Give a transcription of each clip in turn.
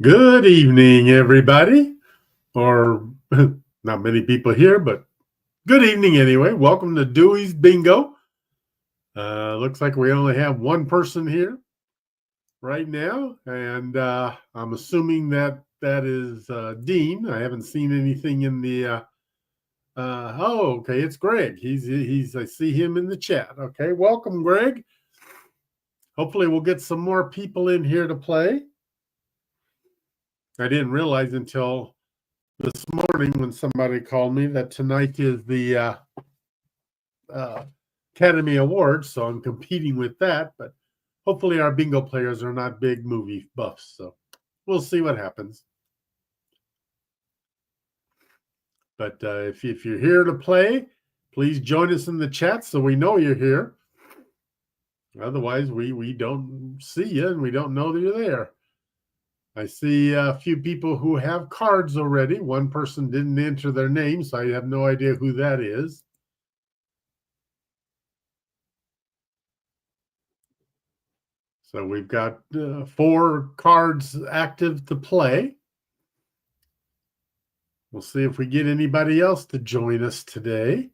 Good evening, everybody. Or not many people here, but good evening anyway. Welcome to Dewey's Bingo. Looks like we only have one person here right now, and I'm assuming that is Dean. I haven't seen anything in the. Oh, okay, it's Greg. He's. I see him in the chat. Okay, welcome, Greg. Hopefully, we'll get some more people in here to play. I didn't realize until this morning when somebody called me that tonight is the Academy Awards, so I'm competing with that. But hopefully, our bingo players are not big movie buffs, so we'll see what happens. But if you're here to play, please join us in the chat so we know you're here. Otherwise, we don't see you and we don't know that you're there. I see a few people who have cards already. One person didn't enter their name, so I have no idea who that is. So we've got 4 cards active to play. We'll see if we get anybody else to join us today.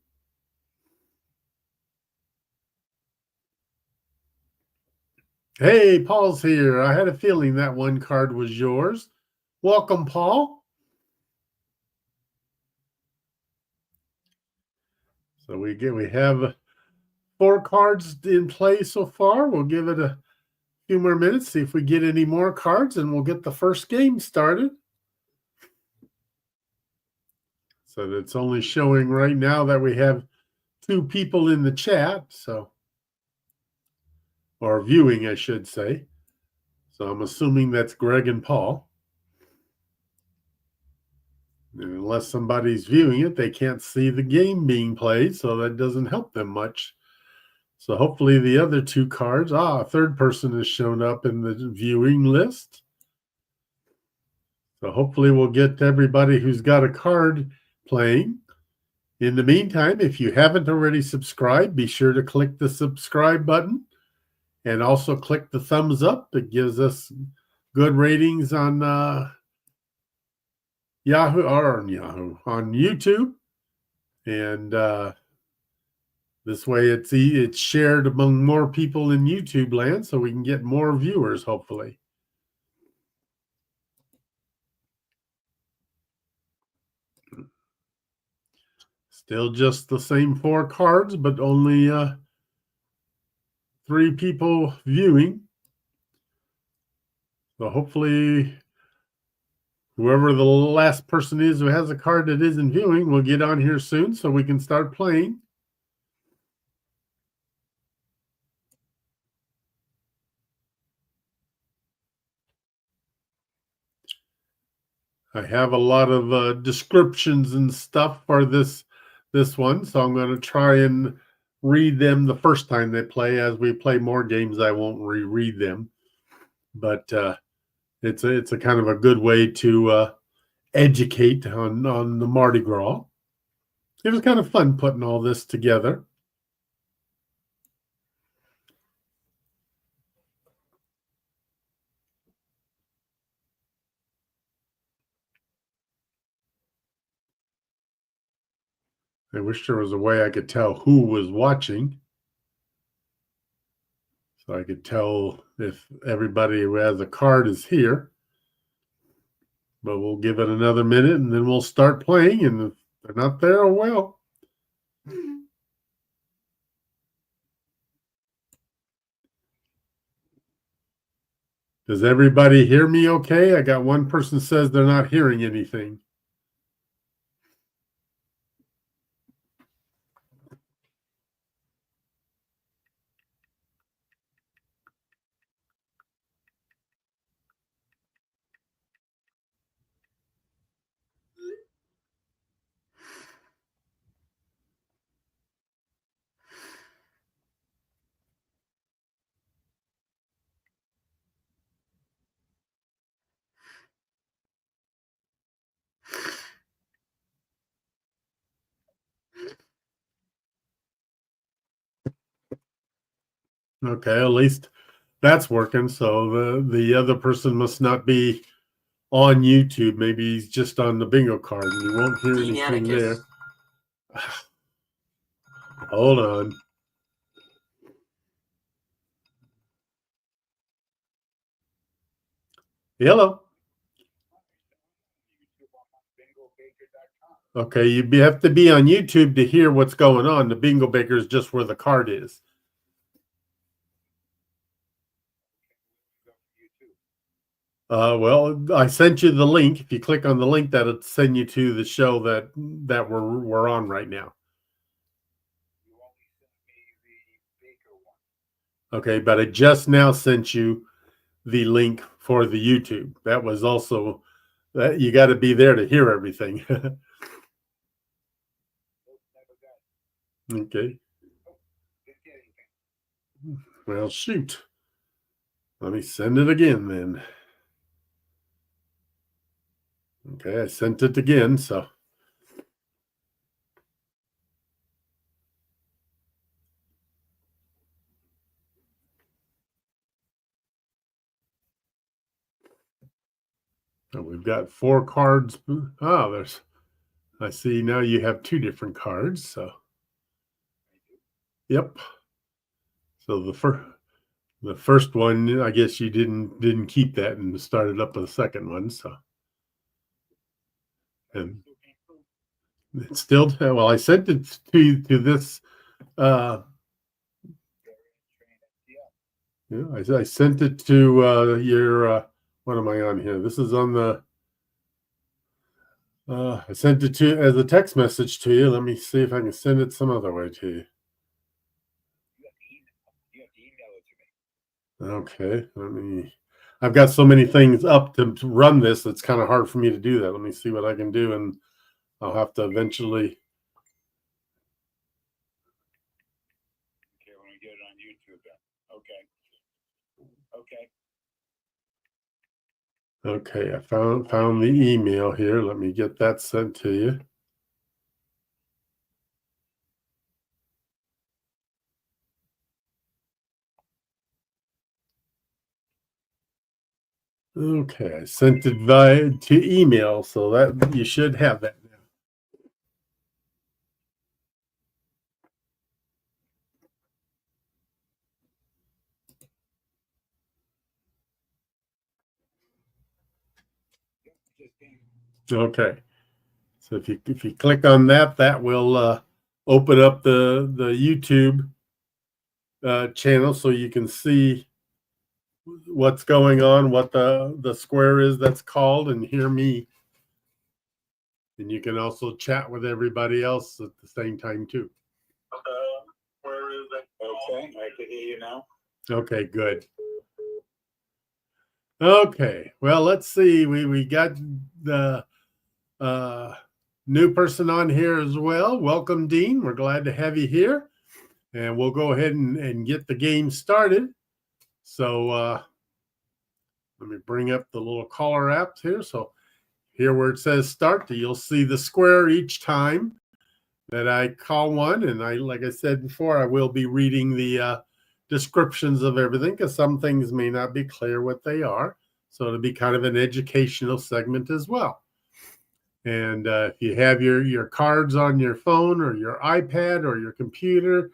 Hey, Paul's here. I had a feeling that one card was yours. Welcome, Paul. So we have 4 cards in play so far. We'll give it a few more minutes, see if we get any more cards, and we'll get the first game started. So it's only showing right now that we have 2 people in the chat, so or viewing, I should say. So I'm assuming that's Greg and Paul. And unless somebody's viewing it, they can't see the game being played, so that doesn't help them much. So hopefully the other 2 cards, a third person has shown up in the viewing list. So hopefully we'll get everybody who's got a card playing. In the meantime, if you haven't already subscribed, be sure to click the subscribe button and also click the thumbs up. It gives us good ratings on on YouTube, and this way it's shared among more people in YouTube land, so we can get more viewers, hopefully. Still just the same 4 cards, but only 3 people viewing. So hopefully whoever the last person is who has a card that isn't viewing will get on here soon so we can start playing. I have a lot of descriptions and stuff for this one, so I'm going to try and read them the first time they play. As we play more games, I won't reread them, but it's a kind of a good way to educate on the Mardi Gras. It was kind of fun putting all this together. I wish there was a way I could tell who was watching, so I could tell if everybody who has a card is here. But we'll give it another minute, and then we'll start playing, and if they're not there, oh well. Does everybody hear me okay? I got one person says they're not hearing anything. Okay, at least that's working. So the other person must not be on YouTube. Maybe he's just on the bingo card and you won't hear anything there. Hold on. Hello. Okay, you have to be on YouTube to hear what's going on. The bingo baker is just where the card is. Well, I sent you the link. If you click on the link, that'll send you to the show that we're on right now. Okay, but I just now sent you the link for the YouTube. That was also that you got to be there to hear everything. Okay. Well, shoot. Let me send it again then. Okay, I sent it again, so. So we've got 4 cards. Oh, I see now you have 2 different cards, so. Yep. So the first one, I guess you didn't keep that and started up with the second one, so. And it's still, well, I sent it to this yeah, I sent it to your what am I on here? This is on the I sent it to as a text message to you. Let me see if I can send it some other way to you. Okay, I've got so many things up to run this, it's kind of hard for me to do that. Let me see what I can do, and I'll have to eventually. Okay, when we get it on YouTube then. Okay. Okay, I found the email here. Let me get that sent to you. Okay, I sent it to email, so that you should have that now. Okay, so if you click on that, that will open up the YouTube channel, so you can see what's going on, what the square is that's called, and hear me. And you can also chat with everybody else at the same time too. Where is it? Okay, I can hear you now. Okay, good. Okay, well, let's see. We got the new person on here as well. Welcome, Dean. We're glad to have you here. And we'll go ahead and get the game started. So let me bring up the little caller apps here. So here where it says start, you'll see the square each time that I call one. And like I said before, I will be reading the descriptions of everything because some things may not be clear what they are. So it'll be kind of an educational segment as well. And if you have your cards on your phone or your iPad or your computer,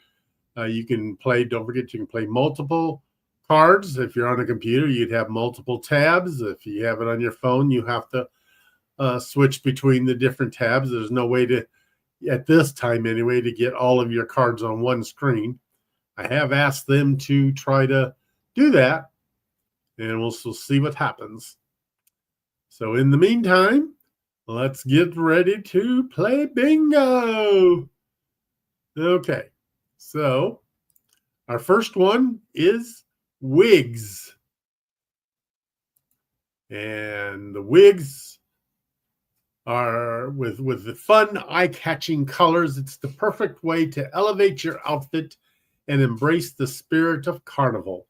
you can play, don't forget, you can play multiple cards. If you're on a computer, you'd have multiple tabs. If you have it on your phone, you have to switch between the different tabs. There's no way to, at this time anyway, to get all of your cards on one screen. I have asked them to try to do that, and we'll see what happens. So in the meantime, let's get ready to play bingo. Okay, so our first one is wigs. And the wigs are with the fun, eye-catching colors. It's the perfect way to elevate your outfit and embrace the spirit of carnival.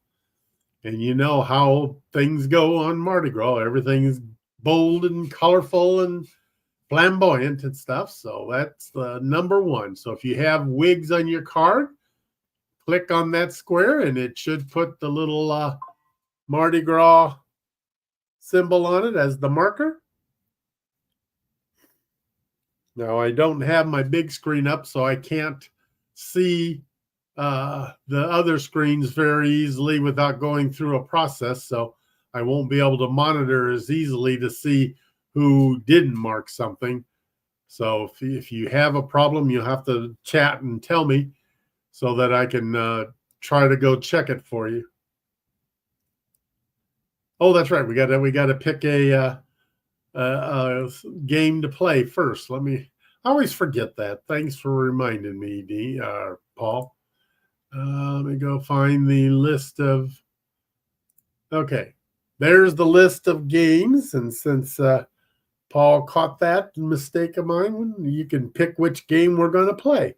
And you know how things go on Mardi Gras. Everything is bold and colorful and flamboyant and stuff. So that's the number one. So if you have wigs on your card, click on that square and it should put the little Mardi Gras symbol on it as the marker. Now, I don't have my big screen up, so I can't see the other screens very easily without going through a process. So I won't be able to monitor as easily to see who didn't mark something. So if you have a problem, you'll have to chat and tell me so that I can try to go check it for you. Oh, that's right. We got to pick a game to play first. I always forget that. Thanks for reminding me, Paul. Let me go find the list of. Okay, there's the list of games, and since Paul caught that mistake of mine, you can pick which game we're going to play.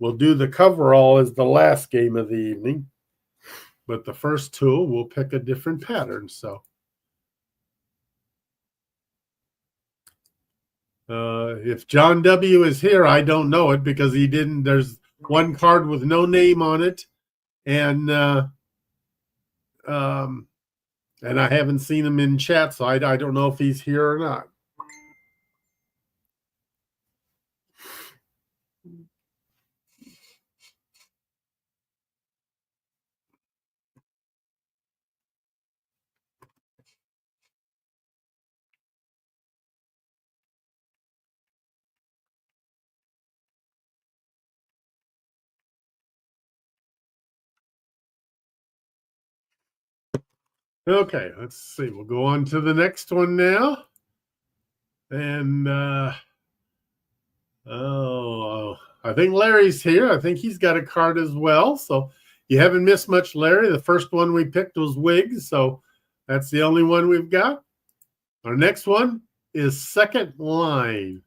We'll do the coverall as the last game of the evening, but the first tool we'll pick a different pattern. So. If John W. is here, I don't know it because he didn't. There's one card with no name on it, and I haven't seen him in chat, so I don't know if he's here or not. Okay, let's see. We'll go on to the next one now. And I think Larry's here. I think he's got a card as well. So you haven't missed much, Larry. The first one we picked was Wigs, so that's the only one we've got. Our next one is Second Line.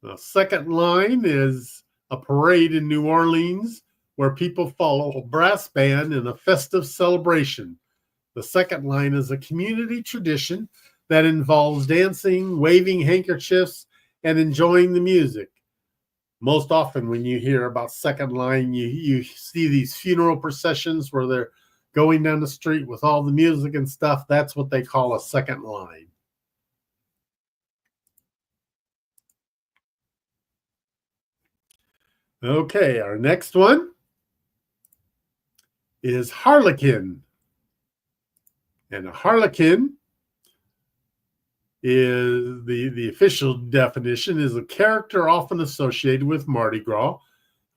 The Second Line is a parade in New Orleans where people follow a brass band in a festive celebration. The Second Line is a community tradition that involves dancing, waving handkerchiefs, and enjoying the music. Most often when you hear about Second Line, you see these funeral processions where they're going down the street with all the music and stuff. That's what they call a second line. Okay, our next one is Harlequin. And a harlequin is the official definition is a character often associated with Mardi Gras.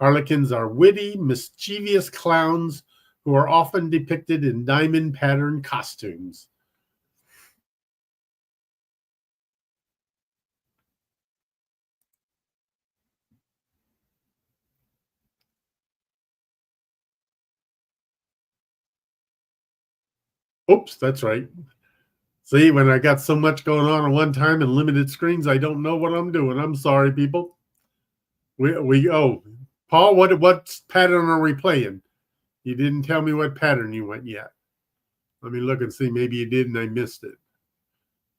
Harlequins are witty, mischievous clowns who are often depicted in diamond pattern costumes. Oops, that's right. See, when I got so much going on at one time and limited screens, I don't know what I'm doing. I'm sorry, people. Paul, what pattern are we playing? You didn't tell me what pattern you went yet. Let me look and see. Maybe you did and I missed it.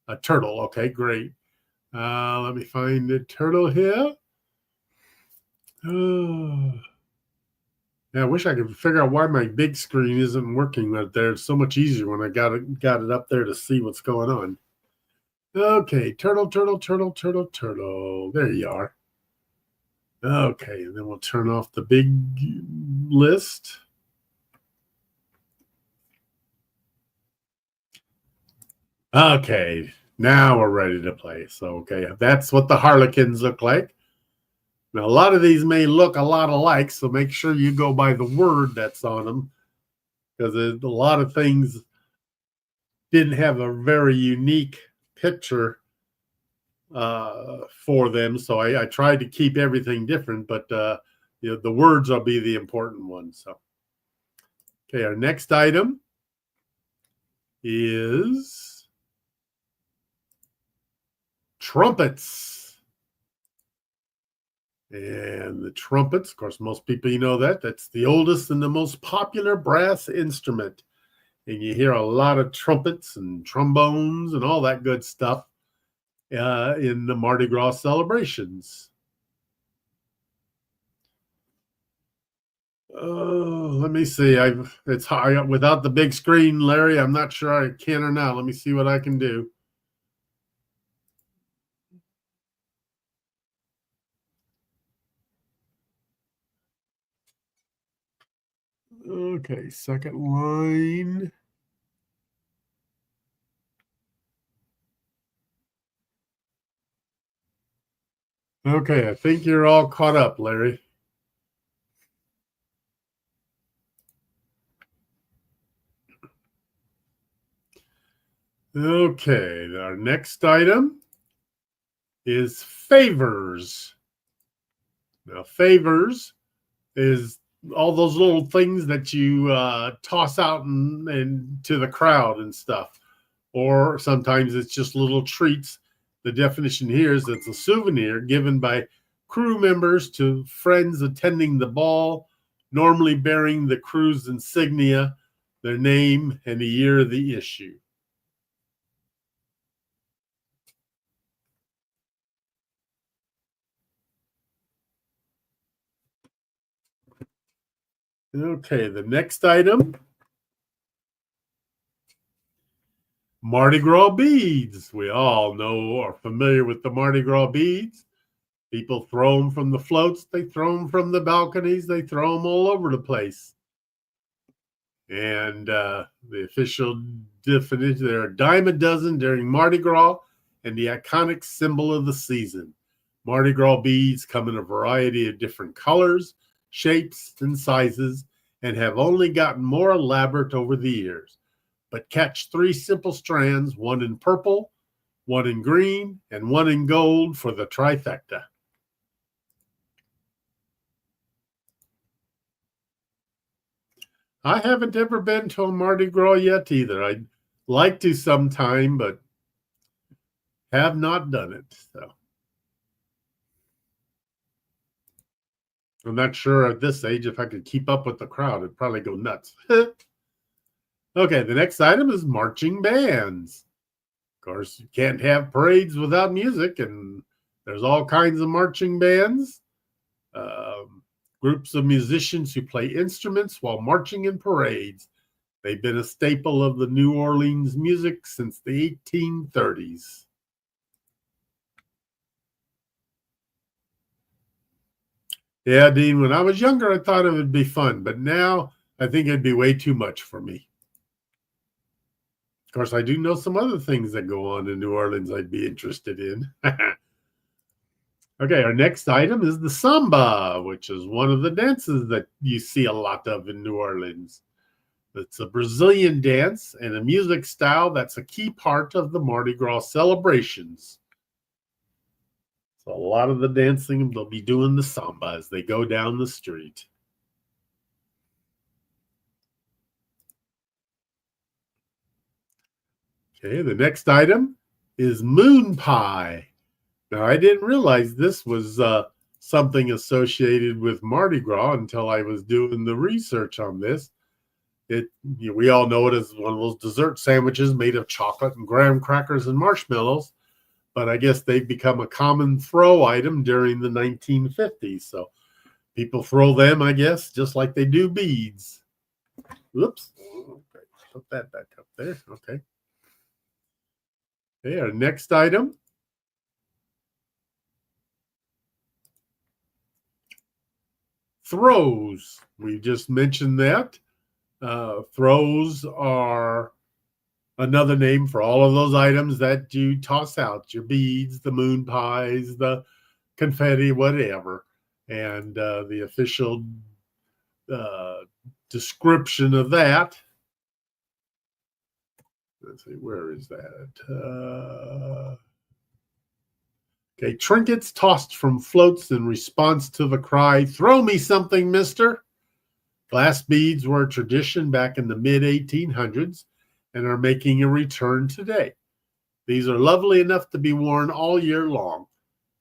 A turtle. Okay, great. Let me find the turtle here. Yeah, I wish I could figure out why my big screen isn't working right there. It's so much easier when I got it up there to see what's going on. Okay, turtle. There you are. Okay, and then we'll turn off the big list. Okay, now we're ready to play. So, okay, that's what the Harlequins look like. Now, a lot of these may look a lot alike, so make sure you go by the word that's on them, because a lot of things didn't have a very unique picture for them. So I tried to keep everything different, but the words will be the important ones. So, okay, our next item is trumpets. And the trumpets, of course, most people, that's the oldest and the most popular brass instrument. And you hear a lot of trumpets and trombones and all that good stuff in the Mardi Gras celebrations. Oh, let me see. It's high without the big screen, Larry. I'm not sure I can or not. Let me see what I can do. Okay, second line. Okay, I think you're all caught up, Larry. Okay, our next item is favors. Now, favors is all those little things that you toss out and to the crowd and stuff. Or sometimes it's just little treats. The definition here is it's a souvenir given by crew members to friends attending the ball, normally bearing the crew's insignia, their name, and the year of the issue. Okay, the next item, Mardi Gras beads. We all know are familiar with the Mardi Gras beads. People throw them from the floats, they throw them from the balconies, they throw them all over the place. And the official definition, there are a dime a dozen during Mardi Gras and the iconic symbol of the season. Mardi Gras beads come in a variety of different colors, shapes, and sizes, and have only gotten more elaborate over the years. But catch three simple strands, one in purple, one in green, and one in gold for the trifecta. I haven't ever been to a Mardi Gras yet either. I'd like to sometime, but have not done it. So I'm not sure at this age if I could keep up with the crowd. It'd probably go nuts. Okay, the next item is marching bands. Of course, you can't have parades without music, and there's all kinds of marching bands. Groups of musicians who play instruments while marching in parades. They've been a staple of the New Orleans music since the 1830s. Yeah, Dean, when I was younger, I thought it would be fun, but now I think it'd be way too much for me. Of course, I do know some other things that go on in New Orleans I'd be interested in. Okay, our next item is the samba, which is one of the dances that you see a lot of in New Orleans. It's a Brazilian dance and a music style that's a key part of the Mardi Gras celebrations. So a lot of the dancing, they'll be doing the samba as they go down the street. Okay, the next item is moon pie. Now, I didn't realize this was something associated with Mardi Gras until I was doing the research on this. We all know it as one of those dessert sandwiches made of chocolate and graham crackers and marshmallows, but I guess they've become a common throw item during the 1950s. So people throw them, I guess, just like they do beads. Whoops. Okay, put that back up there. Okay. Okay, our next item. Throws. We just mentioned that. Throws are another name for all of those items that you toss out, your beads, the moon pies, the confetti, whatever. And the official description of that, let's see, where is that? Okay, trinkets tossed from floats in response to the cry, "Throw me something, mister." Glass beads were a tradition back in the mid-1800s and are making a return today. These are lovely enough to be worn all year long.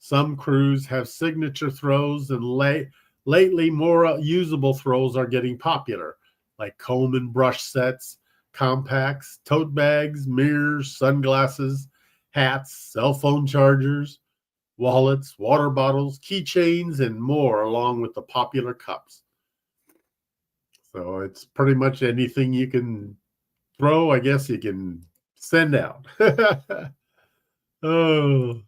Some crews have signature throws, and lately more usable throws are getting popular, like comb and brush sets, compacts, tote bags, mirrors, sunglasses, hats, cell phone chargers, wallets, water bottles, keychains, and more, along with the popular cups. So it's pretty much anything you can throw, I guess you can send out. Oh,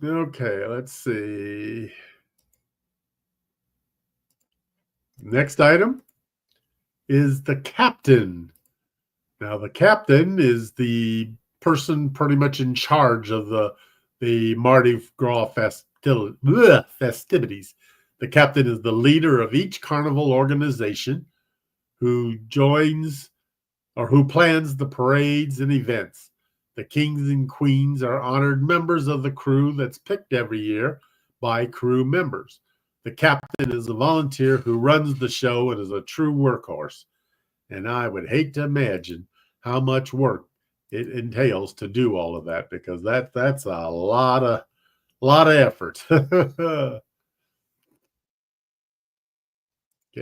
okay. Let's see. Next item is the captain. Now, the captain is the person pretty much in charge of the Mardi Gras festivities. The captain is the leader of each carnival organization who joins or who plans the parades and events. The kings and queens are honored members of the crew that's picked every year by crew members. The captain is a volunteer who runs the show and is a true workhorse. And I would hate to imagine how much work it entails to do all of that, because that's a lot of effort. Okay,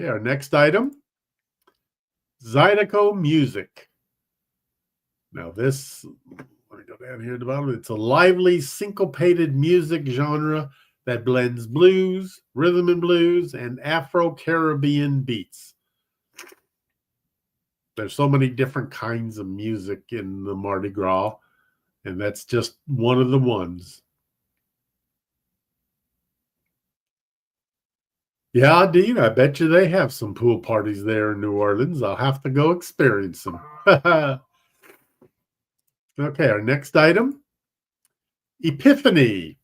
our next item, Zydeco music. Now this, let me go down here at the bottom. It's a lively, syncopated music genre that blends blues, rhythm and blues, and Afro-Caribbean beats. There's so many different kinds of music in the Mardi Gras, and that's just one of the ones. Yeah, Dean, I bet you they have some pool parties there in New Orleans. I'll have to go experience them. Okay, our next item, Epiphany.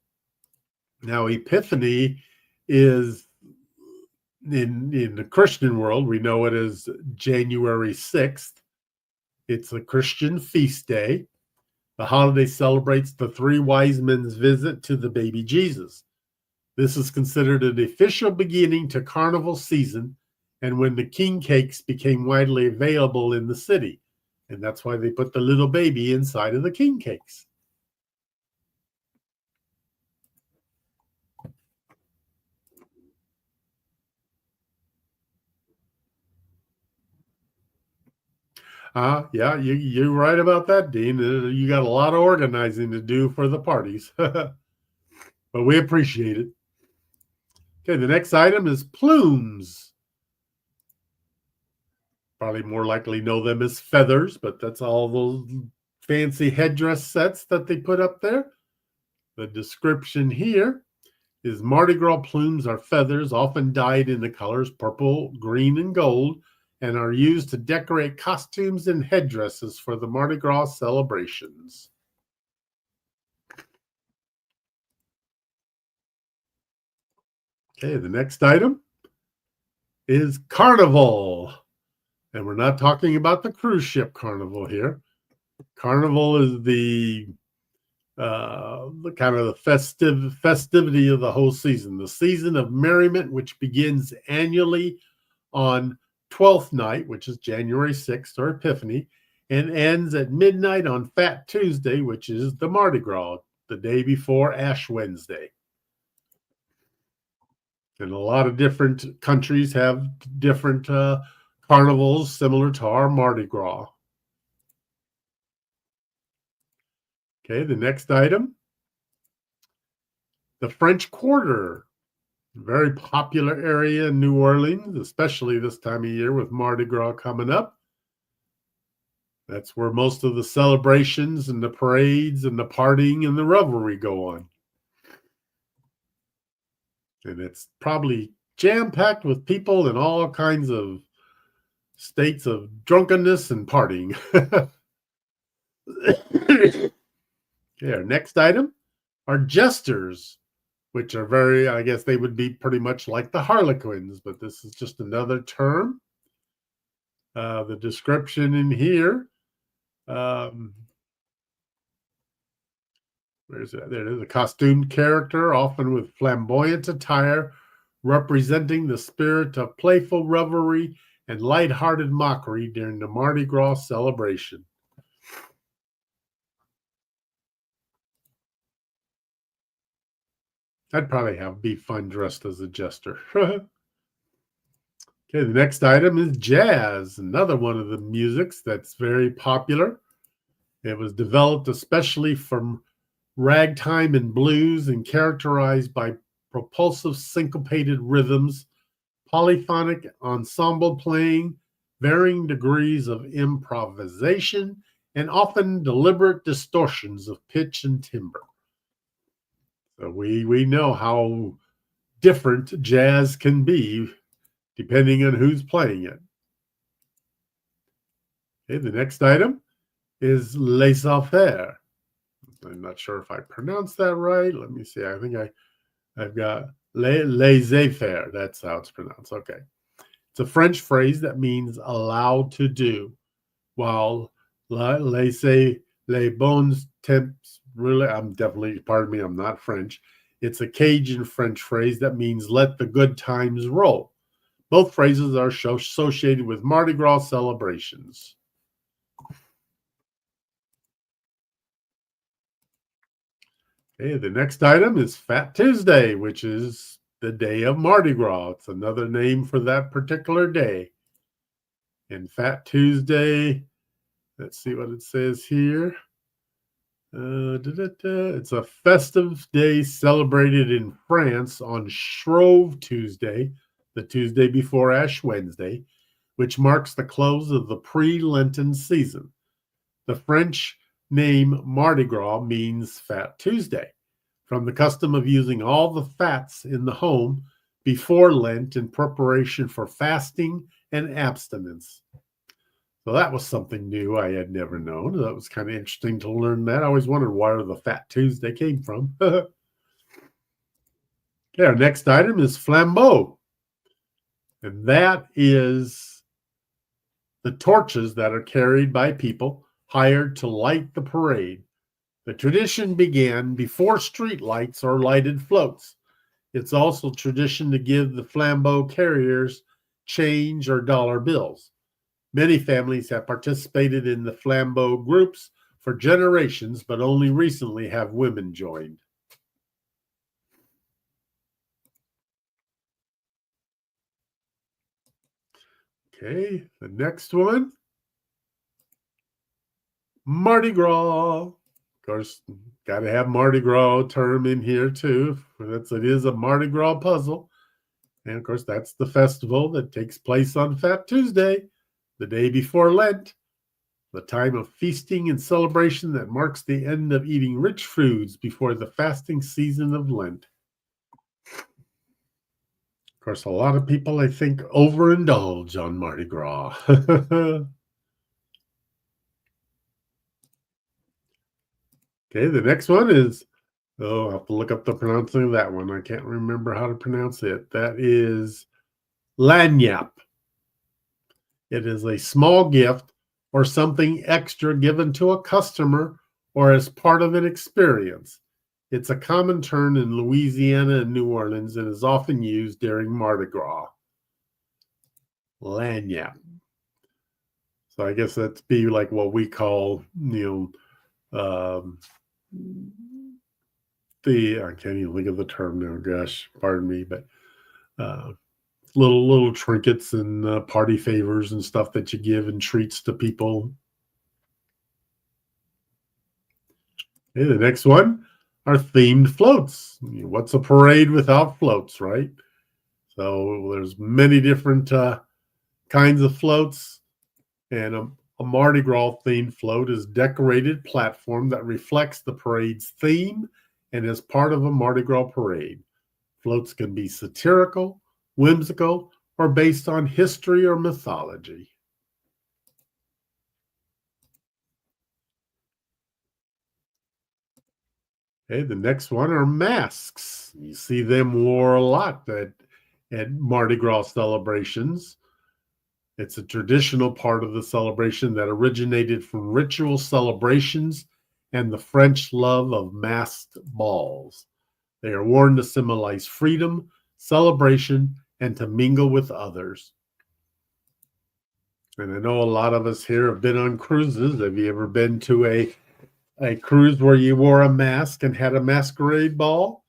Now, Epiphany is, in the Christian world, we know it as January 6th. It's a Christian feast day. The holiday celebrates the three wise men's visit to the baby Jesus. This is considered an official beginning to carnival season, and when the king cakes became widely available in the city. And that's why they put the little baby inside of the king cakes. Yeah, you're right about that, Dean. You got a lot of organizing to do for the parties, but we appreciate it. Okay, the next item is plumes. Probably more likely know them as feathers, but that's all those fancy headdress sets that they put up there. The description here is Mardi Gras plumes are feathers often dyed in the colors purple, green, and gold, and are used to decorate costumes and headdresses for the Mardi Gras celebrations. Okay, the next item is Carnival. And we're not talking about the cruise ship Carnival here. Carnival is the kind of the festivity of the whole season, the season of merriment, which begins annually on 12th night, which is January 6th or Epiphany, and ends at midnight on Fat Tuesday, which is the Mardi Gras, the day before Ash Wednesday. And a lot of different countries have different carnivals similar to our Mardi Gras. Okay, the next item, the French Quarter. Very popular area in New Orleans, especially this time of year with Mardi Gras coming up. That's where most of the celebrations and the parades and the partying and the revelry go on. And it's probably jam-packed with people in all kinds of states of drunkenness and partying. Okay, our next item are jesters, which are very, I guess they would be pretty much like the Harlequins, but this is just another term. The description in here, where is it? There it is, a costumed character, often with flamboyant attire, representing the spirit of playful revelry and lighthearted mockery during the Mardi Gras celebration. I'd probably be fun dressed as a jester. Okay, the next item is jazz, another one of the musics that's very popular. It was developed especially from ragtime and blues and characterized by propulsive syncopated rhythms, polyphonic ensemble playing, varying degrees of improvisation, and often deliberate distortions of pitch and timbre. So we know how different jazz can be depending on who's playing it. Okay, the next item is laissez-faire. I'm not sure if I pronounced that right. Let me see. I think I've got laissez-faire. That's how it's pronounced. Okay. It's a French phrase that means allowed to do, while laissez les bons temps, really, pardon me, I'm not French. It's a Cajun French phrase that means let the good times roll. Both phrases are associated with Mardi Gras celebrations. Okay, the next item is Fat Tuesday, which is the day of Mardi Gras. It's another name for that particular day. And Fat Tuesday, let's see what it says here. It's a festive day celebrated in France on Shrove Tuesday, the Tuesday before Ash Wednesday, which marks the close of the pre-Lenten season. The French name Mardi Gras means Fat Tuesday, from the custom of using all the fats in the home before Lent in preparation for fasting and abstinence. So that was something new I had never known. That was kind of interesting to learn that. I always wondered where the Fat Tuesday came from. Okay, our next item is flambeau. And that is the torches that are carried by people hired to light the parade. The tradition began before street lights or lighted floats. It's also tradition to give the flambeau carriers change or dollar bills. Many families have participated in the flambeau groups for generations, but only recently have women joined. Okay, the next one, Mardi Gras. Of course, got to have Mardi Gras term in here too. It is a Mardi Gras puzzle. And of course, that's the festival that takes place on Fat Tuesday, the day before Lent, the time of feasting and celebration that marks the end of eating rich foods before the fasting season of Lent. Of course, a lot of people, I think, overindulge on Mardi Gras. Okay, the next one is, I'll have to look up the pronouncing of that one. I can't remember how to pronounce it. That is lagniappe. It is a small gift or something extra given to a customer or as part of an experience. It's a common term in Louisiana and New Orleans and is often used during Mardi Gras. Lagniappe. So I guess that's be like what we call, I can't even think of the term now. Gosh, pardon me, but little trinkets and party favors and stuff that you give and treats to people. Okay, the next one are themed floats. What's a parade without floats, right? So there's many different kinds of floats, and a Mardi Gras themed float is a decorated platform that reflects the parade's theme and is part of a Mardi Gras parade. Floats can be satirical, whimsical, or based on history or mythology. Okay, the next one are masks. You see them wore a lot at Mardi Gras celebrations. It's a traditional part of the celebration that originated from ritual celebrations and the French love of masked balls. They are worn to symbolize freedom, celebration, and to mingle with others. And I know a lot of us here have been on cruises. Have you ever been to a cruise where you wore a mask and had a masquerade ball?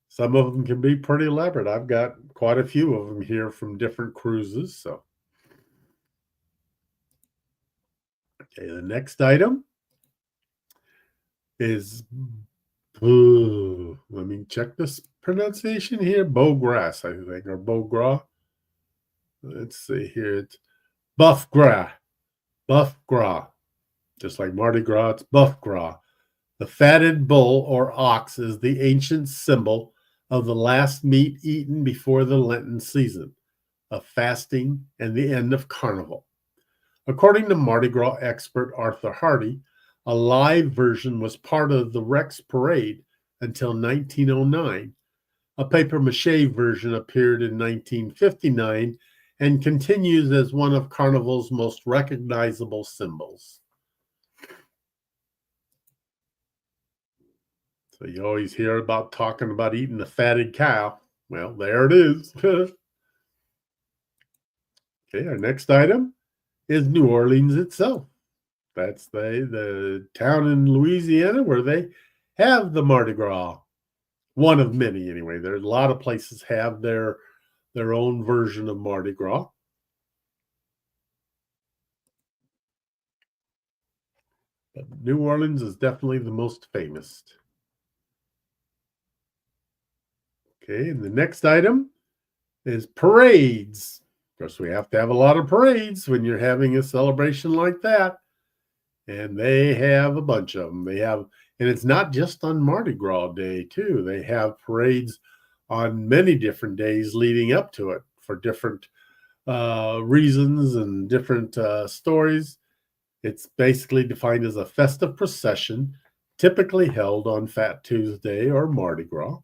Some of them can be pretty elaborate. I've got quite a few of them here from different cruises. So, okay, the next item is, let me check this pronunciation here? Gras, I think, or Gras. Let's see here. It's Buff Gras. Buff Gras. Just like Mardi Gras, it's Buff Gras. The fatted bull or ox is the ancient symbol of the last meat eaten before the Lenten season of fasting and the end of carnival. According to Mardi Gras expert Arthur Hardy, a live version was part of the Rex parade until 1909. A papier-mâché version appeared in 1959 and continues as one of Carnival's most recognizable symbols. So you always hear about talking about eating the fatted cow. Well, there it is. Okay, our next item is New Orleans itself. That's the town in Louisiana where they have the Mardi Gras. One of many, anyway. There's a lot of places have their own version of Mardi Gras. But New Orleans is definitely the most famous. Okay, and the next item is parades. Of course, we have to have a lot of parades when you're having a celebration like that. And they have a bunch of them. And it's not just on Mardi Gras Day, too. They have parades on many different days leading up to it for different reasons and different stories. It's basically defined as a festive procession, typically held on Fat Tuesday or Mardi Gras,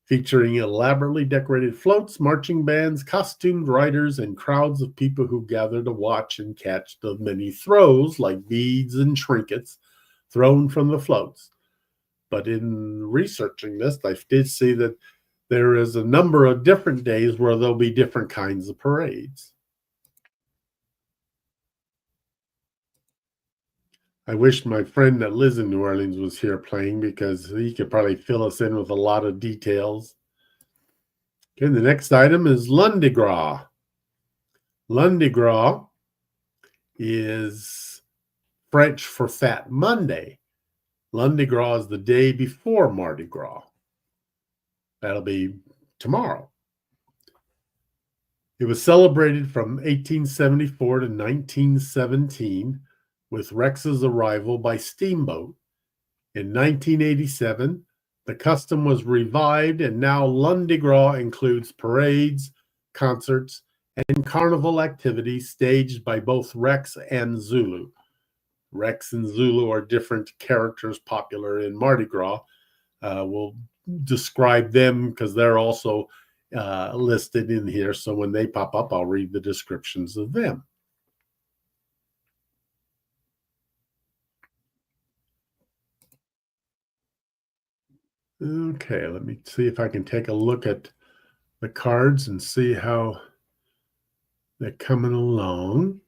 featuring elaborately decorated floats, marching bands, costumed riders, and crowds of people who gather to watch and catch the many throws, like beads and trinkets, thrown from the floats. But in researching this, I did see that there is a number of different days where there'll be different kinds of parades. I wish my friend that lives in New Orleans was here playing because he could probably fill us in with a lot of details. Okay, the next item is Lundi Gras. Lundi Gras is French for Fat Monday. Lundi Gras is the day before Mardi Gras. That'll be tomorrow. It was celebrated from 1874 to 1917 with Rex's arrival by steamboat. In 1987, the custom was revived, and now Lundi Gras includes parades, concerts, and carnival activities staged by both Rex and Zulu. Rex and Zulu are different characters popular in Mardi Gras. We'll describe them because they're also listed in here. So when they pop up, I'll read the descriptions of them. Okay, let me see if I can take a look at the cards and see how they're coming along.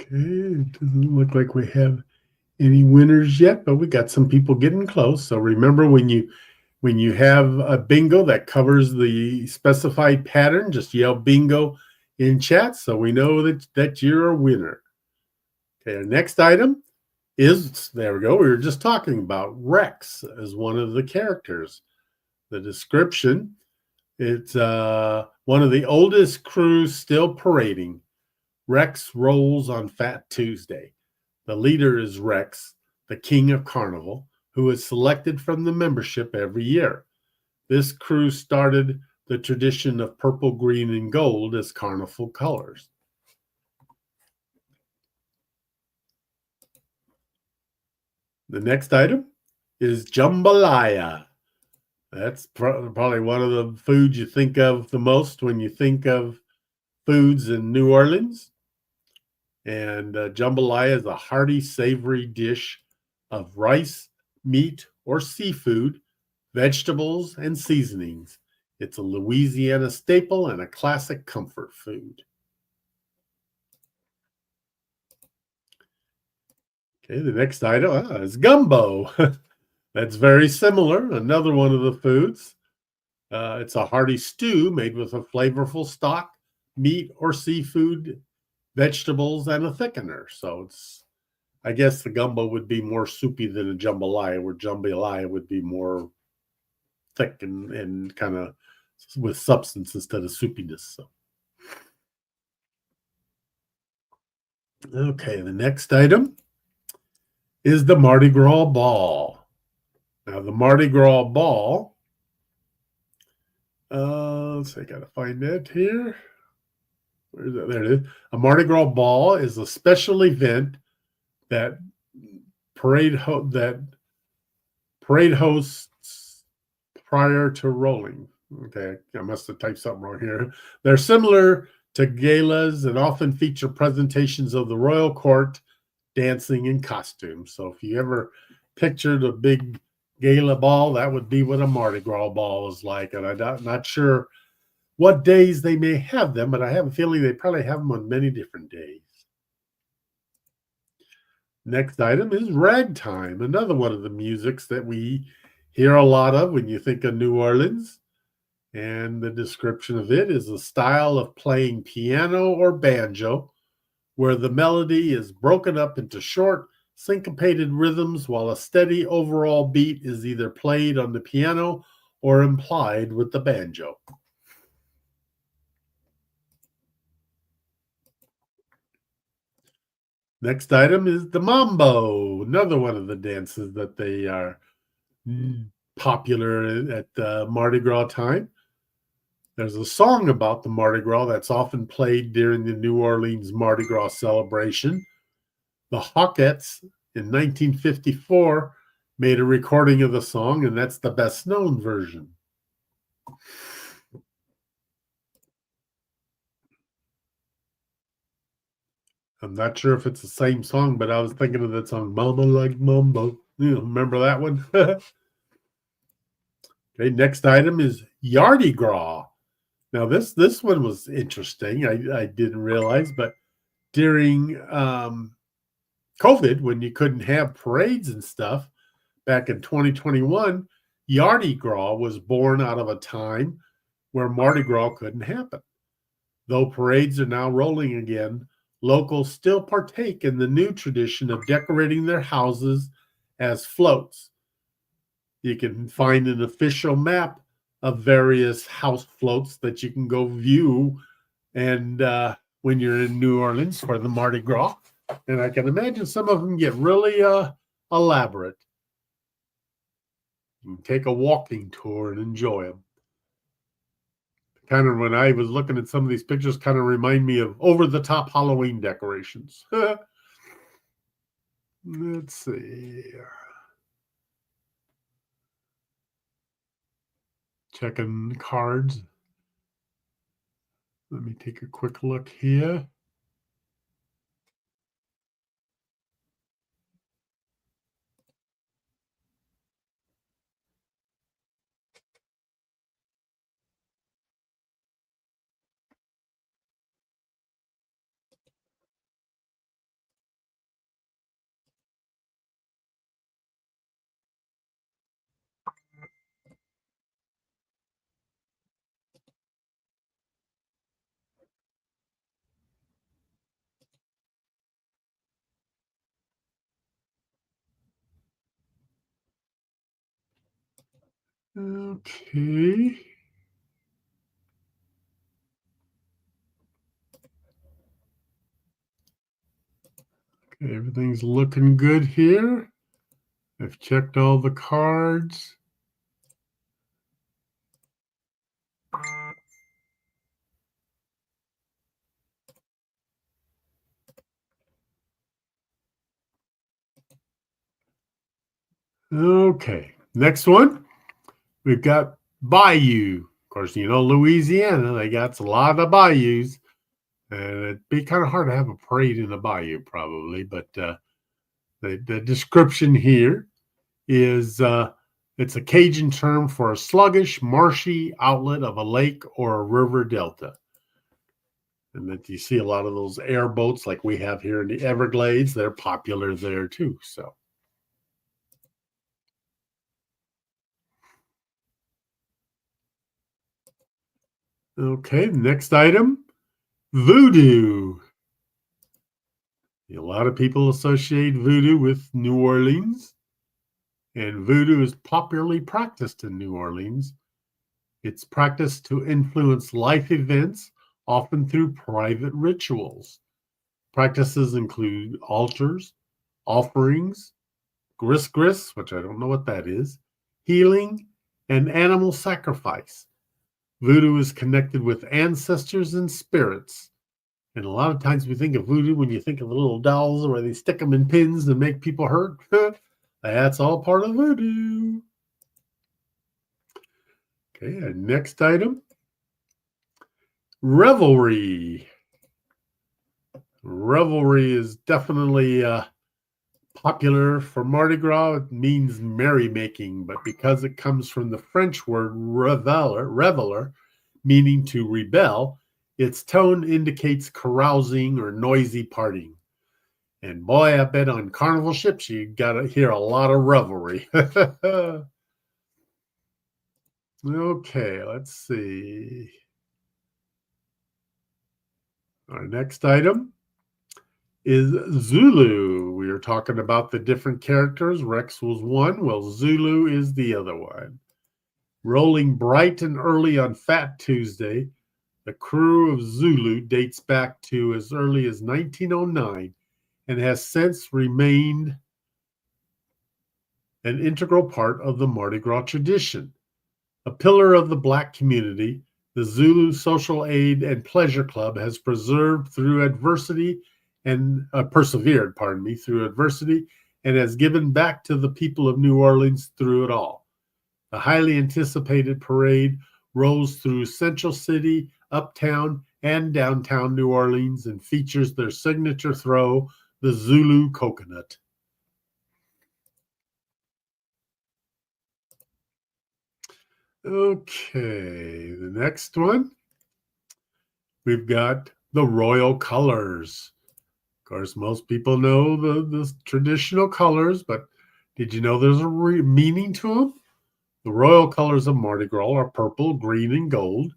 Okay, it doesn't look like we have any winners yet, but we got some people getting close. So remember, when you have a bingo that covers the specified pattern, just yell bingo in chat so we know that you're a winner. Okay, our next item is, there we go, we were just talking about Rex as one of the characters. The description, it's one of the oldest crews still parading. Rex rolls on Fat Tuesday. The leader is Rex, the king of carnival, who is selected from the membership every year. This crew started the tradition of purple, green, and gold as carnival colors. The next item is jambalaya. That's probably one of the foods you think of the most when you think of foods in New Orleans. And jambalaya is a hearty, savory dish of rice, meat, or seafood, vegetables, and seasonings. It's a Louisiana staple and a classic comfort food. Okay, the next item is gumbo. That's very similar. Another one of the foods. It's a hearty stew made with a flavorful stock, meat or seafood, vegetables, and a thickener. So I guess the gumbo would be more soupy than a jambalaya, where jambalaya would be more thick and kind of with substance instead of soupiness. So, okay, the next item is the Mardi Gras ball. Now, the Mardi Gras ball, let's see, I got to find that here. Where is that? There it is. A Mardi Gras ball is a special event that parade hosts prior to rolling. Okay, I must have typed something wrong here. They're similar to galas and often feature presentations of the royal court, dancing, and costumes. So if you ever pictured a big gala ball, that would be what a Mardi Gras ball is like. And I'm not sure what days they may have them, but I have a feeling they probably have them on many different days. Next item is ragtime, another one of the musics that we hear a lot of when you think of New Orleans. And the description of it is a style of playing piano or banjo where the melody is broken up into short, syncopated rhythms while a steady overall beat is either played on the piano or implied with the banjo. Next item is the mambo, another one of the dances that they are popular at Mardi Gras time. There's a song about the Mardi Gras that's often played during the New Orleans Mardi Gras celebration. The Hawkettes in 1954 made a recording of the song, and that's the best known version. I'm not sure if it's the same song, but I was thinking of that song, Mama Like Mambo. Remember that one? Okay, next item is Yardy Gras. Now, this one was interesting. I didn't realize, but during COVID, when you couldn't have parades and stuff, back in 2021, Yardy Gras was born out of a time where Mardi Gras couldn't happen. Though parades are now rolling again, locals still partake in the new tradition of decorating their houses as floats. You can find an official map of various house floats that you can go view and when you're in New Orleans for the Mardi Gras. And I can imagine some of them get really elaborate. You can take a walking tour and enjoy them. Kind of when I was looking at some of these pictures, kind of remind me of over-the-top Halloween decorations. Let's see. Checking cards. Let me take a quick look here. Okay. Okay, everything's looking good here. I've checked all the cards. Okay, next one. We've got Bayou. Of course, Louisiana, they got a lot of bayous. And it'd be kind of hard to have a parade in a bayou, probably. But the description here is It's a Cajun term for a sluggish, marshy outlet of a lake or a river delta. And that you see a lot of those airboats like we have here in the Everglades. They're popular there too. So, okay, next item, voodoo. A lot of people associate voodoo with New Orleans, and voodoo is popularly practiced in New Orleans. It's practiced to influence life events, often through private rituals. Practices include altars, offerings, gris, which I don't know what that is, healing, and animal sacrifice. Voodoo is connected with ancestors and spirits. And a lot of times we think of voodoo when you think of the little dolls where they stick them in pins to make people hurt. That's all part of voodoo. Okay, our next item, revelry. Revelry is definitely popular for Mardi Gras. It means merrymaking, but because it comes from the French word reveler, meaning to rebel, its tone indicates carousing or noisy partying. And boy, I bet on carnival ships you got to hear a lot of revelry. Okay, let's see. Our next item is Zulu. We were talking about the different characters. Rex was one. Well, Zulu is the other one. Rolling bright and early on Fat Tuesday, the crew of Zulu dates back to as early as 1909 and has since remained an integral part of the Mardi Gras tradition. A pillar of the Black community, the Zulu Social Aid and Pleasure Club has persevered through adversity and has given back to the people of New Orleans through it all. The highly anticipated parade rolls through Central City, Uptown, and downtown New Orleans and features their signature throw, the Zulu coconut. Okay, the next one, we've got the royal colors. Of course, most people know the traditional colors, but did you know there's a meaning to them? The royal colors of Mardi Gras are purple, green, and gold.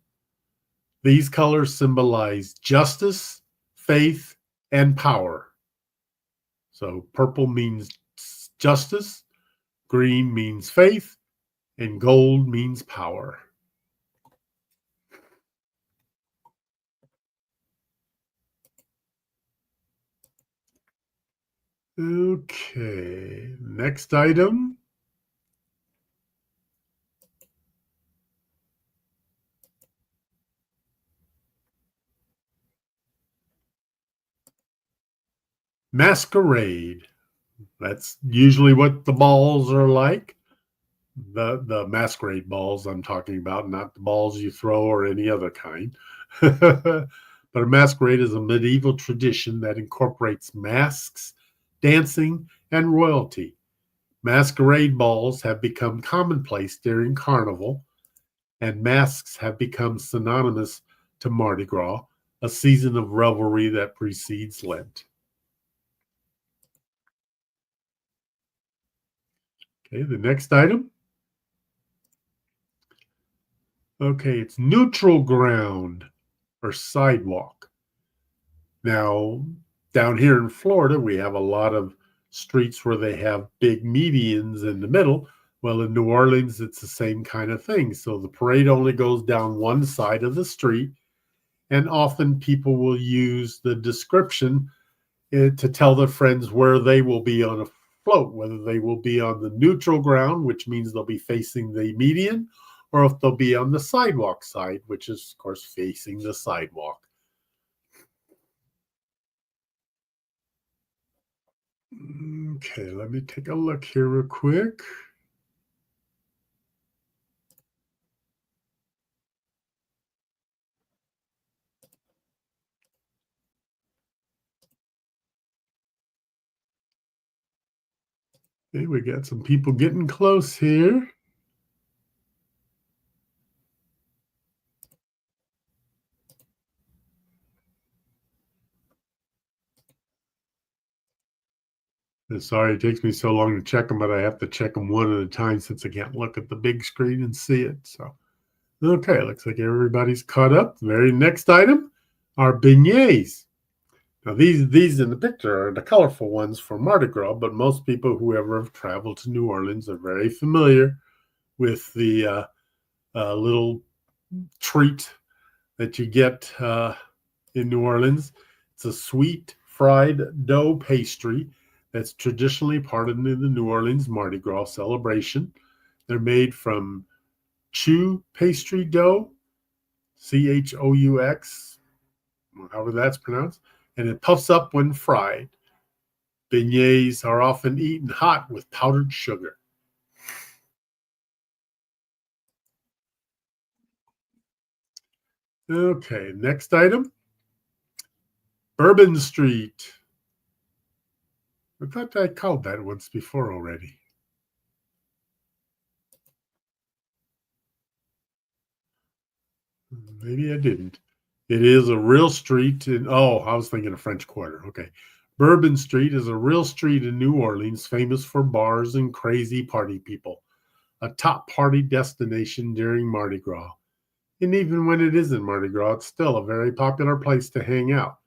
These colors symbolize justice, faith, and power. So purple means justice, green means faith, and gold means power. Okay, next item. Masquerade. That's usually what the balls are like. The masquerade balls I'm talking about, not the balls you throw or any other kind. But a masquerade is a medieval tradition that incorporates masks, dancing, and royalty. Masquerade balls have become commonplace during Carnival, and masks have become synonymous to Mardi Gras, a season of revelry that precedes Lent. Okay, the next item. Okay, it's neutral ground or sidewalk. Now, down here in Florida, we have a lot of streets where they have big medians in the middle. Well, in New Orleans, it's the same kind of thing. So the parade only goes down one side of the street, and often people will use the description to tell their friends where they will be on a float, whether they will be on the neutral ground, which means they'll be facing the median, or if they'll be on the sidewalk side, which is, of course, facing the sidewalk. Okay, let me take a look here real quick. Okay, we got some people getting close here. Sorry, it takes me so long to check them, but I have to check them one at a time since I can't look at the big screen and see it. So, okay, looks like everybody's caught up. The very next item are beignets. Now, these in the picture are the colorful ones for Mardi Gras, but most people who ever have traveled to New Orleans are very familiar with the little treat that you get in New Orleans. It's a sweet fried dough pastry that's traditionally part of the New Orleans Mardi Gras celebration. They're made from choux pastry dough, Choux, however that's pronounced, and it puffs up when fried. Beignets are often eaten hot with powdered sugar. Okay, next item, Bourbon Street. I thought I called that once before already. Maybe I didn't. It is a real street in, I was thinking of French Quarter. Okay. Bourbon Street is a real street in New Orleans, famous for bars and crazy party people, a top party destination during Mardi Gras. And even when it isn't Mardi Gras, it's still a very popular place to hang out.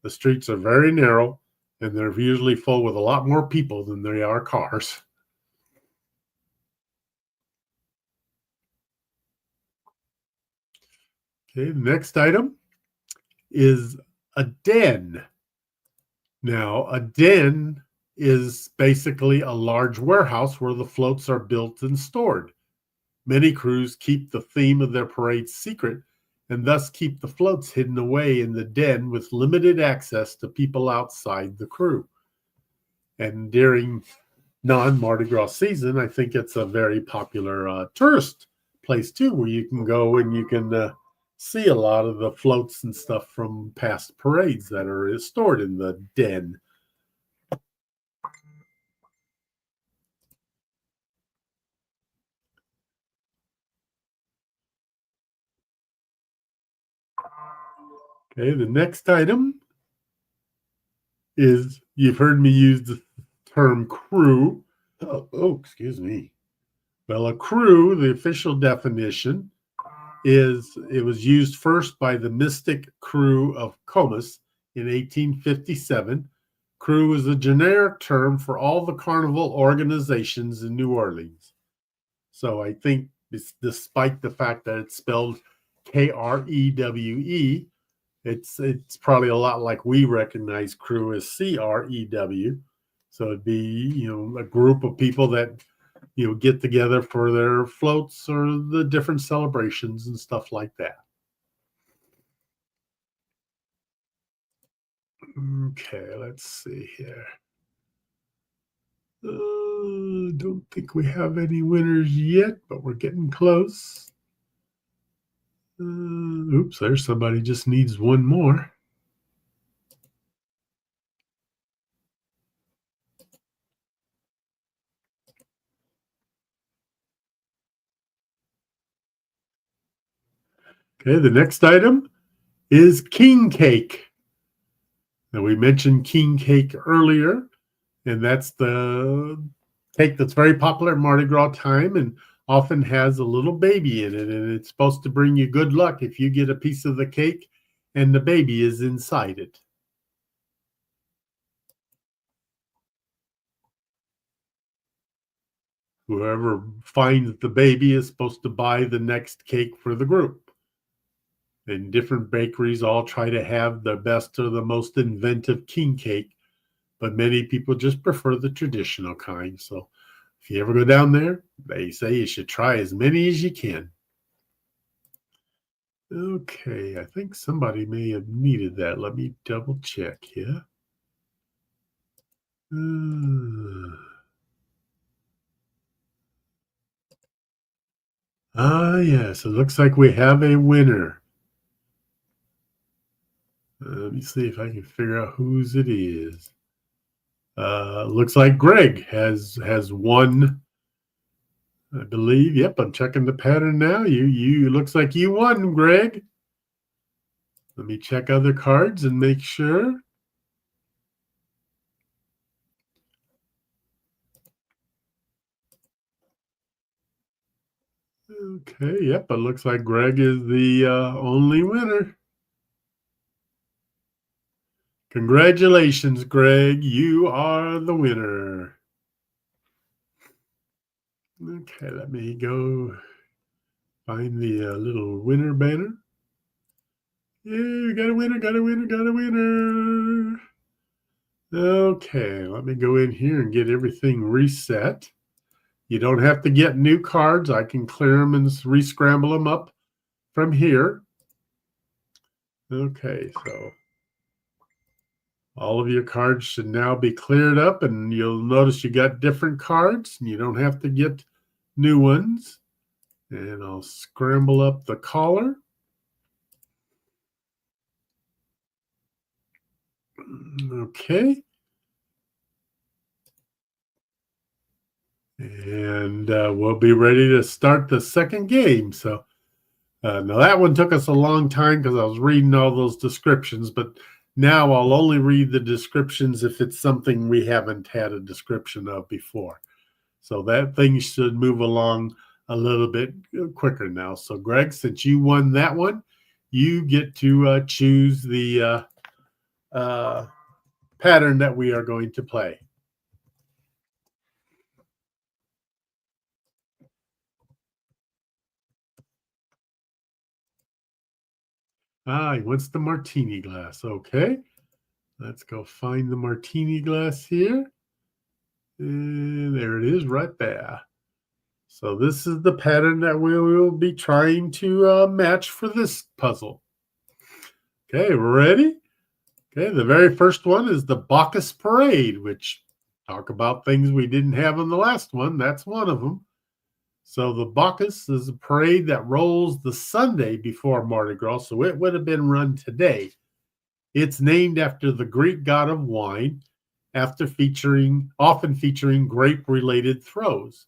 The streets are very narrow, and they're usually full with a lot more people than they are cars. Okay, the next item is a den. Now, a den is basically a large warehouse where the floats are built and stored. Many crews keep the theme of their parade secret and thus keep the floats hidden away in the den with limited access to people outside the crew. And during non-Mardi Gras season, I think it's a very popular tourist place too, where you can go and you can see a lot of the floats and stuff from past parades that are stored in the den. Okay, the next item is, you've heard me use the term crew. Excuse me. Well, a crew, the official definition, is it was used first by the mystic crew of Comus in 1857. Crew is a generic term for all the carnival organizations in New Orleans. So I think despite the fact that it's spelled Krewe, it's probably a lot like we recognize crew as CREW. So it'd be, a group of people that get together for their floats or the different celebrations and stuff like that. Okay, let's see here. Don't think we have any winners yet, but we're getting close. Oops, there's somebody just needs one more. Okay, the next item is king cake. Now, we mentioned king cake earlier, and that's the cake that's very popular at Mardi Gras time and often has a little baby in it, and it's supposed to bring you good luck if you get a piece of the cake and the baby is inside it. Whoever finds the baby is supposed to buy the next cake for the group. And different bakeries all try to have the best or the most inventive king cake, but many people just prefer the traditional kind. So if you ever go down there, they say you should try as many as you can. Okay, I think somebody may have needed that. Let me double check here. Yes, it looks like we have a winner. Let me see if I can figure out whose it is. Looks like Greg has won, I believe. Yep, I'm checking the pattern now. You looks like you won, Greg. Let me check other cards and make sure. Okay, yep, it looks like Greg is the only winner. Congratulations, Greg. You are the winner. Okay, let me go find the little winner banner. Yay, we got a winner, got a winner, got a winner. Okay, let me go in here and get everything reset. You don't have to get new cards. I can clear them and re-scramble them up from here. Okay, so all of your cards should now be cleared up, and you'll notice you got different cards, and you don't have to get new ones. And I'll scramble up the collar. Okay. And we'll be ready to start the second game. So now that one took us a long time because I was reading all those descriptions, but now I'll only read the descriptions if it's something we haven't had a description of before. So that thing should move along a little bit quicker now. So Greg, since you won that one, you get to choose the pattern that we are going to play. He wants the martini glass. Okay. Let's go find the martini glass here. And there it is right there. So this is the pattern that we will be trying to match for this puzzle. Okay, ready? Okay, the very first one is the Bacchus Parade, which talk about things we didn't have in the last one. That's one of them. So the Bacchus is a parade that rolls the Sunday before Mardi Gras, so it would have been run today. It's named after the Greek god of wine, often featuring grape-related throws.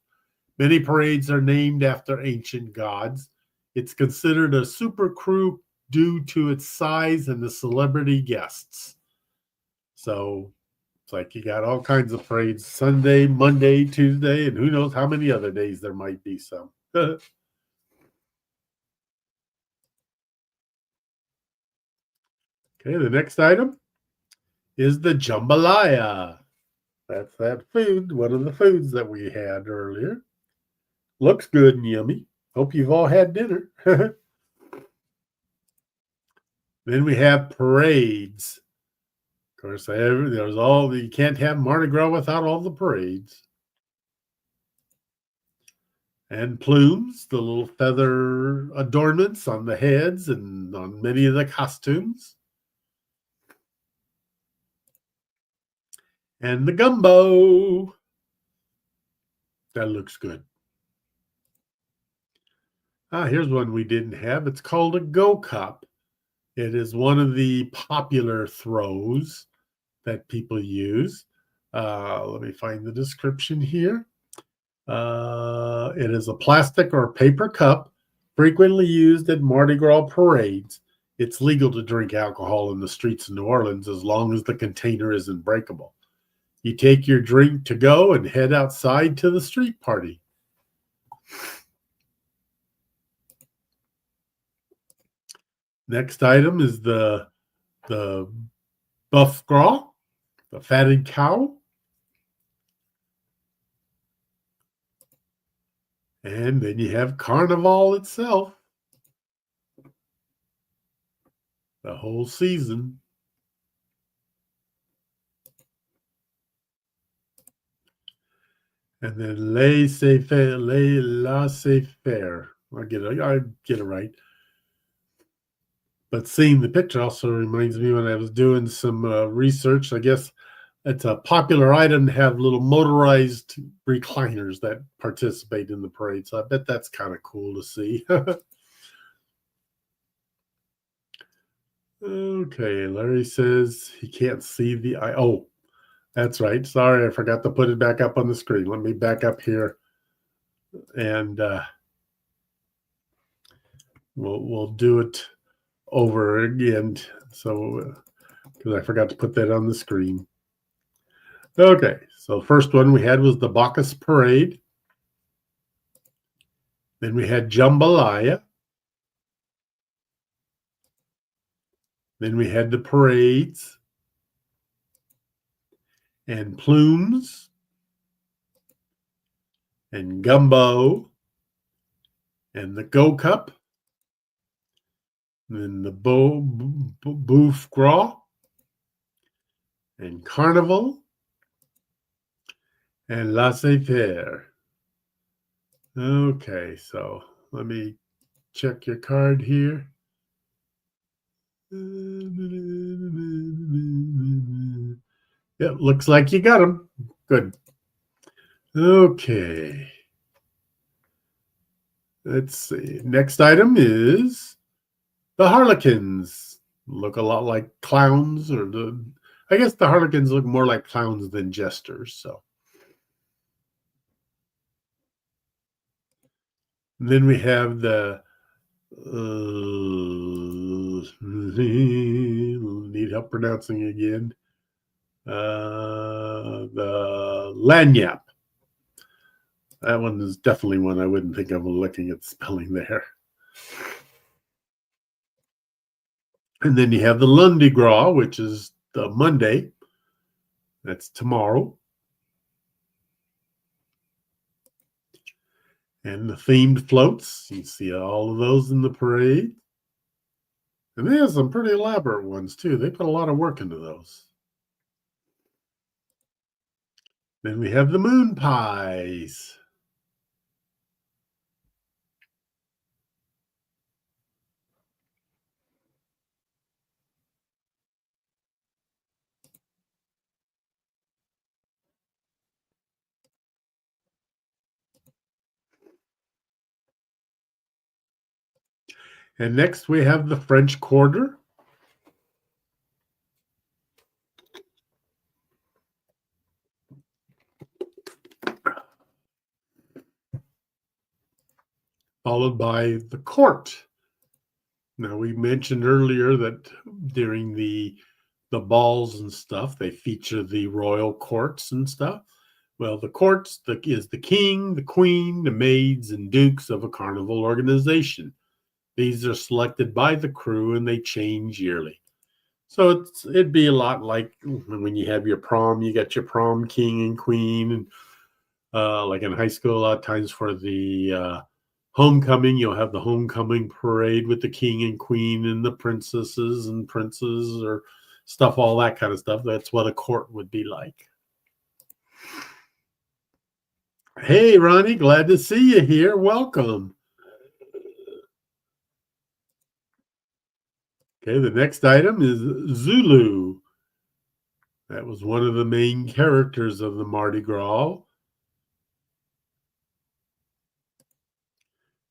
Many parades are named after ancient gods. It's considered a super crew due to its size and the celebrity guests. So it's like you got all kinds of parades, Sunday, Monday, Tuesday, and who knows how many other days there might be some. Okay, the next item is the jambalaya. That's that food, one of the foods that we had earlier. Looks good and yummy. Hope you've all had dinner. Then we have parades. Of course, you can't have Mardi Gras without all the parades. And plumes, the little feather adornments on the heads and on many of the costumes. And the gumbo. That looks good. Here's one we didn't have. It's called a Go Cup. It is one of the popular throws that people use. Let me find the description here. It is a plastic or paper cup frequently used at Mardi Gras parades. It's legal to drink alcohol in the streets of New Orleans as long as the container isn't breakable. You take your drink to go and head outside to the street party. Next item is the buff gras, the fatted cow. And then you have Carnival itself, the whole season. And then laissez-faire. I get it right. But seeing the picture also reminds me when I was doing some research, I guess it's a popular item to have little motorized recliners that participate in the parade. So I bet that's kind of cool to see. Okay, Larry says he can't see the eye. Oh, that's right. Sorry, I forgot to put it back up on the screen. Let me back up here, and we'll do it over again. So, because I forgot to put that on the screen. Okay, so the first one we had was the Bacchus Parade. Then we had jambalaya. Then we had the parades and plumes and gumbo and the Go Cup. Then the Bouffe Gras and Carnival and laissez-faire. Okay, so let me check your card here. It looks like you got them. Good. Okay. Let's see. Next item is the Harlequins. Look a lot like clowns, I guess the Harlequins look more like clowns than jesters. So and then we have the need help pronouncing again. The lanyap. That one is definitely one I wouldn't think of looking at spelling there. And then you have the Lundi Gras, which is the Monday. That's tomorrow. And the themed floats. You see all of those in the parade. And they have some pretty elaborate ones, too. They put a lot of work into those. Then we have the moon pies. And next we have the French Quarter. Followed by the court. Now, we mentioned earlier that during the balls and stuff, they feature the royal courts and stuff. Well, the courts is the king, the queen, the maids, and dukes of a carnival organization. These are selected by the crew and they change yearly. So it'd be a lot like when you have your prom, you got your prom king and queen. And like in high school, a lot of times for the homecoming, you'll have the homecoming parade with the king and queen and the princesses and princes or stuff, all that kind of stuff. That's what a court would be like. Hey, Ronnie, glad to see you here. Welcome. Okay, the next item is Zulu. That was one of the main characters of the Mardi Gras.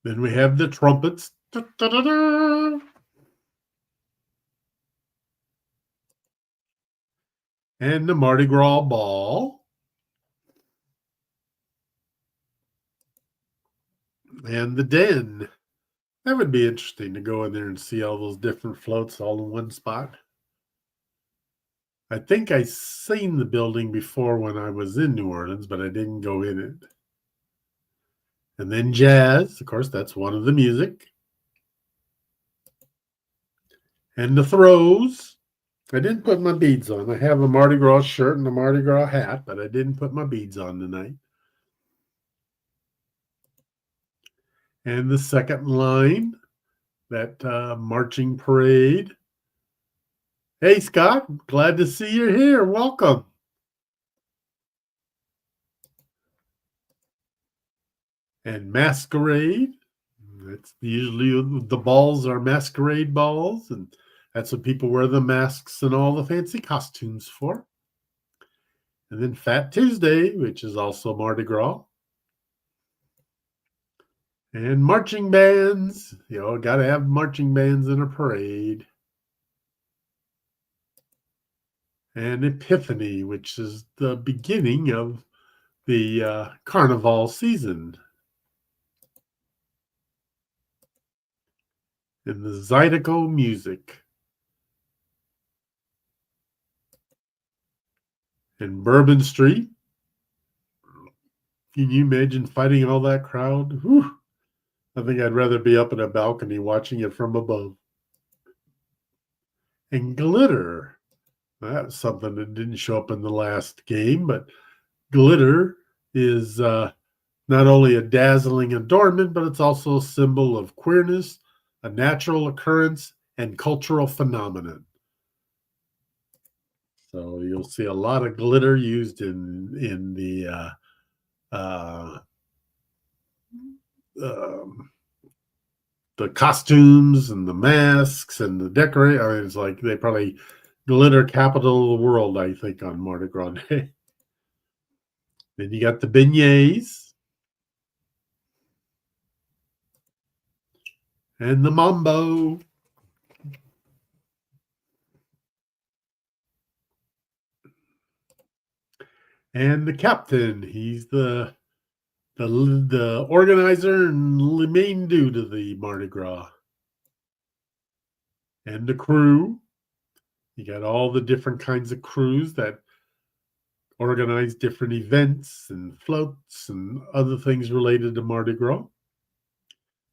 Then we have the trumpets. And the Mardi Gras ball. And the den. That would be interesting to go in there and see all those different floats all in one spot. I think I seen the building before when I was in New Orleans, but I didn't go in it. And then jazz, of course, that's one of the music. And the throws. I didn't put my beads on. I have a Mardi Gras shirt and a Mardi Gras hat, but I didn't put my beads on tonight. And the second line, that marching parade. Hey, Scott, glad to see you here. Welcome. And masquerade. That's usually the balls are masquerade balls, and that's what people wear the masks and all the fancy costumes for. And then Fat Tuesday, which is also Mardi Gras. And marching bands. Got to have marching bands in a parade. And Epiphany, which is the beginning of the carnival season. And the Zydeco music. And Bourbon Street. Can you imagine fighting all that crowd? Whew. I think I'd rather be up in a balcony watching it from above. And glitter. That's something that didn't show up in the last game, but glitter is not only a dazzling adornment, but it's also a symbol of queerness, a natural occurrence, and cultural phenomenon. So you'll see a lot of glitter used in the um, the costumes and the masks and the decorate. I mean, it's like they probably glitter capital of the world, I think, on Mardi Gras Day. Then you got the beignets and the mambo. And the captain, he's the organizer and the main dude of the Mardi Gras. And the crew. You got all the different kinds of crews that organize different events and floats and other things related to Mardi Gras.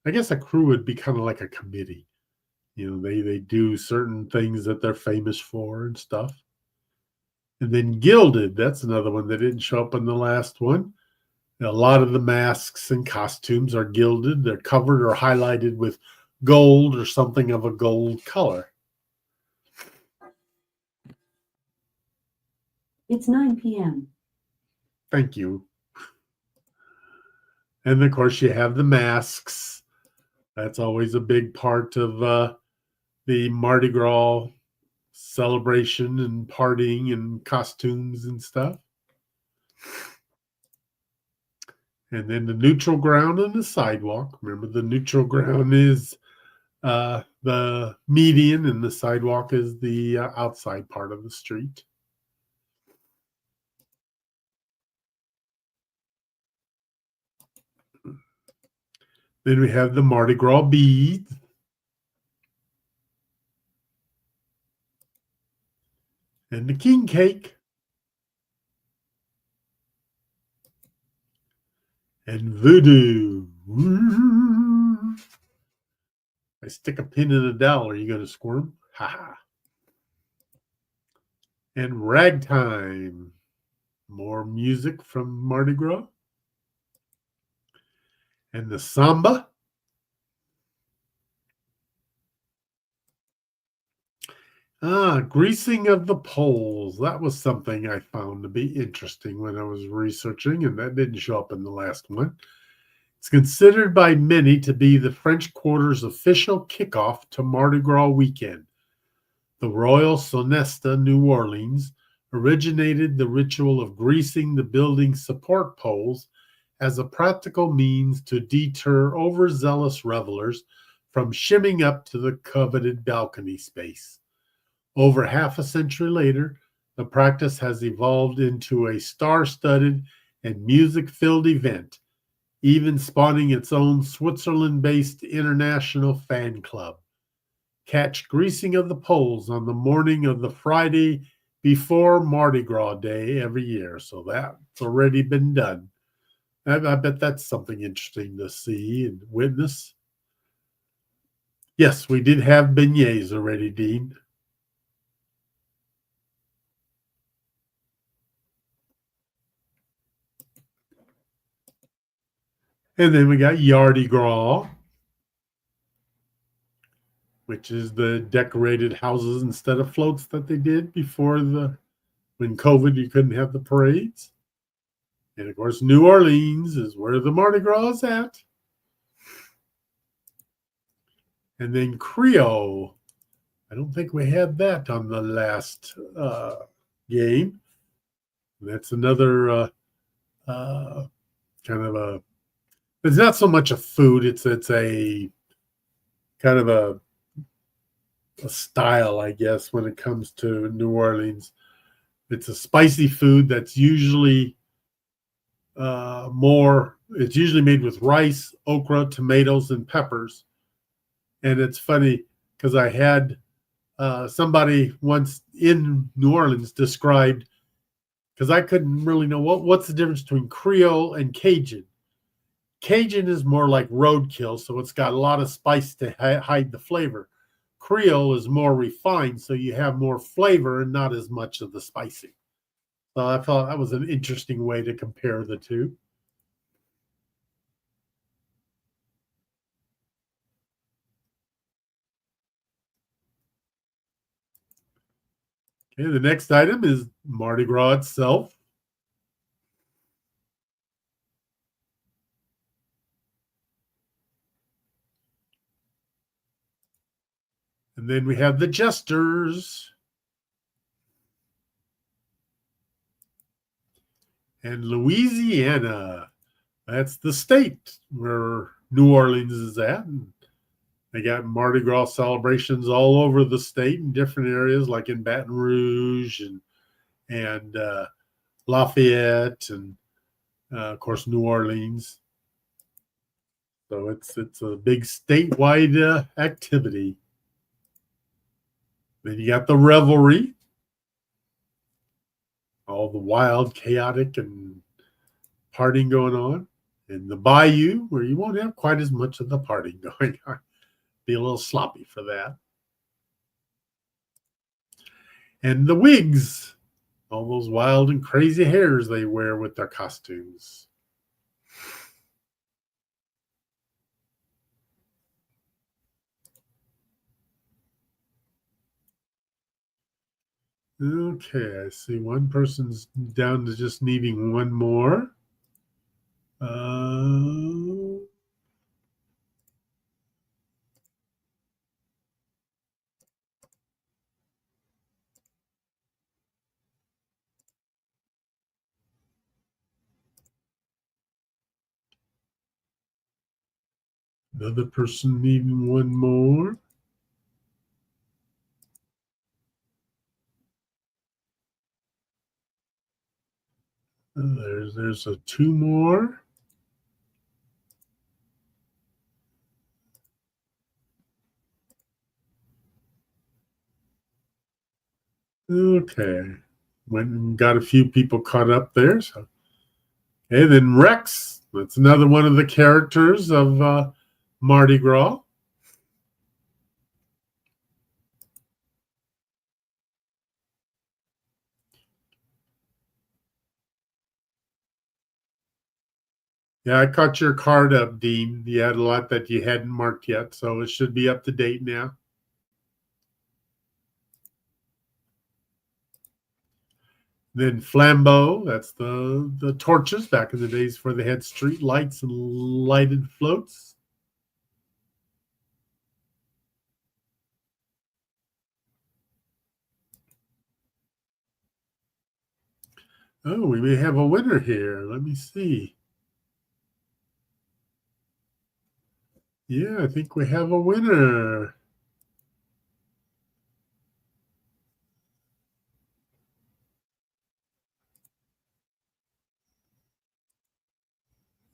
I guess a crew would be kind of like a committee. You know, they do certain things that they're famous for and stuff. And then gilded, that's another one that didn't show up in the last one. A lot of the masks and costumes are gilded. They're covered or highlighted with gold or something of a gold color. It's 9 p.m. Thank you. And of course, you have the masks. That's always a big part of the Mardi Gras celebration and partying and costumes and stuff. And then the neutral ground and the sidewalk. Remember, the neutral ground is the median, and the sidewalk is the outside part of the street. Then we have the Mardi Gras beads. And the king cake. And voodoo. I stick a pin in a doll. Are you going to squirm? Ha ha. And ragtime. More music from Mardi Gras. And the samba. Greasing of the poles. That was something I found to be interesting when I was researching, and that didn't show up in the last one. It's considered by many to be the French Quarter's official kickoff to Mardi Gras weekend. The Royal Sonesta, New Orleans, originated the ritual of greasing the building's support poles as a practical means to deter overzealous revelers from shimming up to the coveted balcony space. Over half a century later, the practice has evolved into a star-studded and music-filled event, even spawning its own Switzerland-based international fan club. Catch greasing of the poles on the morning of the Friday before Mardi Gras Day every year. So that's already been done. I bet that's something interesting to see and witness. Yes, we did have beignets already, Dean. And then we got Yardy Gras, which is the decorated houses instead of floats that they did before when COVID, you couldn't have the parades. And of course, New Orleans is where the Mardi Gras is at. And then Creole. I don't think we had that on the last game. That's another kind of a, it's not so much a food, it's a kind of a style, I guess, when it comes to New Orleans. It's a spicy food that's usually it's usually made with rice, okra, tomatoes, and peppers. And it's funny because I had somebody once in New Orleans described, because I couldn't really know what's the difference between Creole and Cajun. Cajun is more like roadkill, so it's got a lot of spice to hide the flavor. Creole is more refined, so you have more flavor and not as much of the spicy. So I thought that was an interesting way to compare the two. Okay, the next item is Mardi Gras itself. And then we have the jesters. And Louisiana. That's the state where New Orleans is at. And they got Mardi Gras celebrations all over the state in different areas, like in Baton Rouge and Lafayette, and of course New Orleans. So it's a big statewide activity. Then you got the revelry, all the wild, chaotic, and partying going on. And the bayou, where you won't have quite as much of the partying going on. Be a little sloppy for that. And the wigs, all those wild and crazy hairs they wear with their costumes. Okay, I see one person's down to just needing one more. Another person needing one more. There's a two more. Okay. Went and got a few people caught up there. So, okay, then Rex. That's another one of the characters of Mardi Gras. Yeah, I caught your card up, Dean. You had a lot that you hadn't marked yet, so it should be up to date now. Then flambeau, that's the torches back in the days for they had street lights and lighted floats. Oh, we may have a winner here. Let me see. Yeah, I think we have a winner.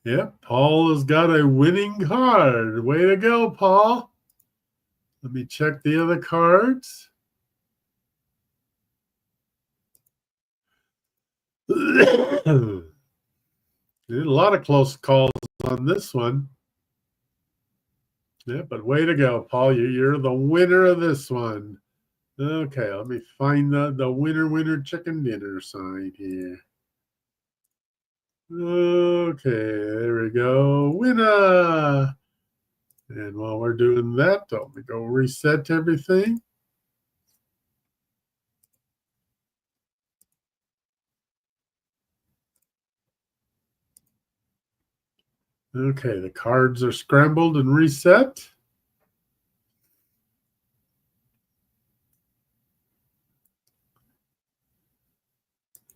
Yep, Paul has got a winning card. Way to go, Paul. Let me check the other cards. A lot of close calls on this one. Yeah, but way to go, Paul. You're the winner of this one. Okay, let me find the winner chicken dinner sign here. Okay, there we go. Winner. And while we're doing that, let me go reset everything. Okay, the cards are scrambled and reset.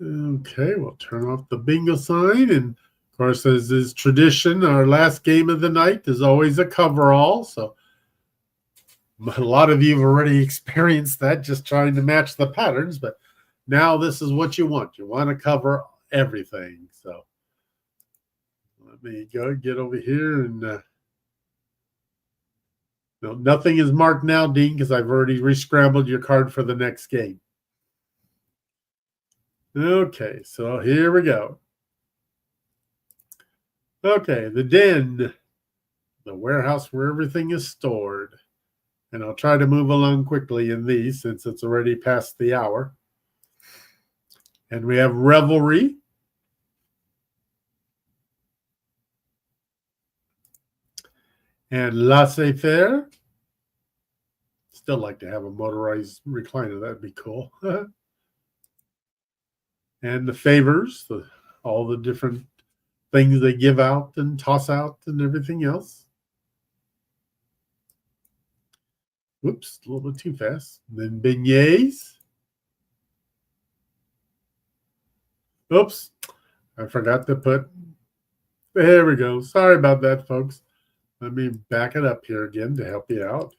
Okay, we'll turn off the bingo sign. And of course, as is tradition, our last game of the night is always a coverall. So a lot of you have already experienced that, just trying to match the patterns. But now this is what you want. You want to cover everything. So let me go get over here and no, nothing is marked now, Dean, because I've already re-scrambled your card for the next game. Okay, so here we go. Okay, the den, the warehouse where everything is stored. And I'll try to move along quickly in these since it's already past the hour. And we have revelry. And laissez-faire. Still like to have a motorized recliner. That'd be cool. And the favors, all the different things they give out and toss out and everything else. Whoops, a little bit too fast. Then beignets. Oops, I forgot to put. There we go. Sorry about that, folks. Let me back it up here again to help you out.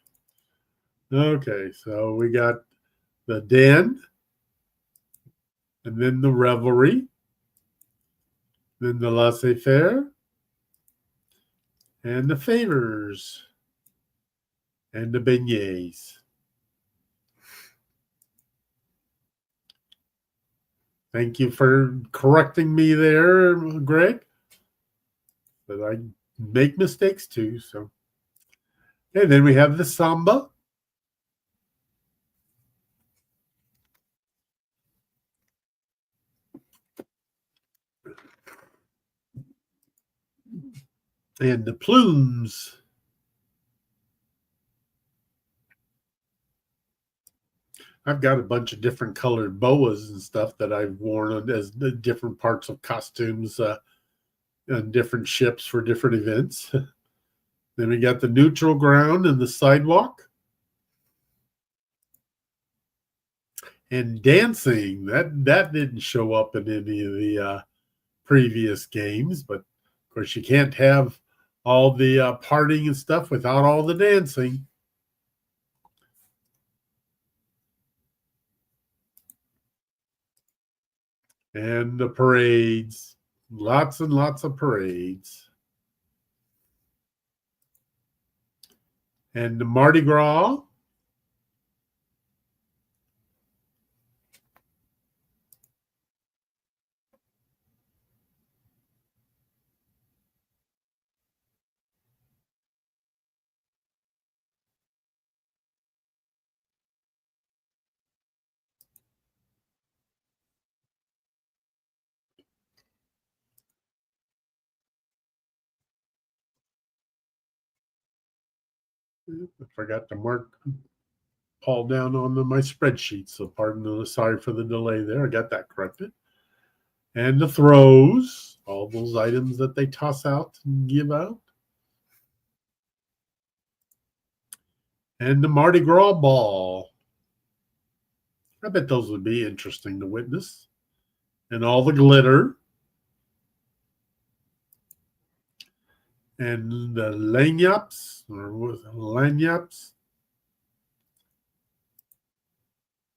Okay, so we got the den, and then the revelry, then the laissez-faire, and the favors, and the beignets. Thank you for correcting me there, Greg. But I make mistakes too. So, and then we have the samba. And the plumes. I've got a bunch of different colored boas and stuff that I've worn as the different parts of costumes on different ships for different events. Then we got the neutral ground and the sidewalk. And dancing, that didn't show up in any of the previous games, but of course you can't have all the partying and stuff without all the dancing. And the parades, lots and lots of parades. And the Mardi Gras. I forgot to mark Paul down on my spreadsheet, so sorry for the delay there. I got that corrected. And the throws, all those items that they toss out and give out. And the Mardi Gras ball. I bet those would be interesting to witness. And all the glitter. And the lanyards,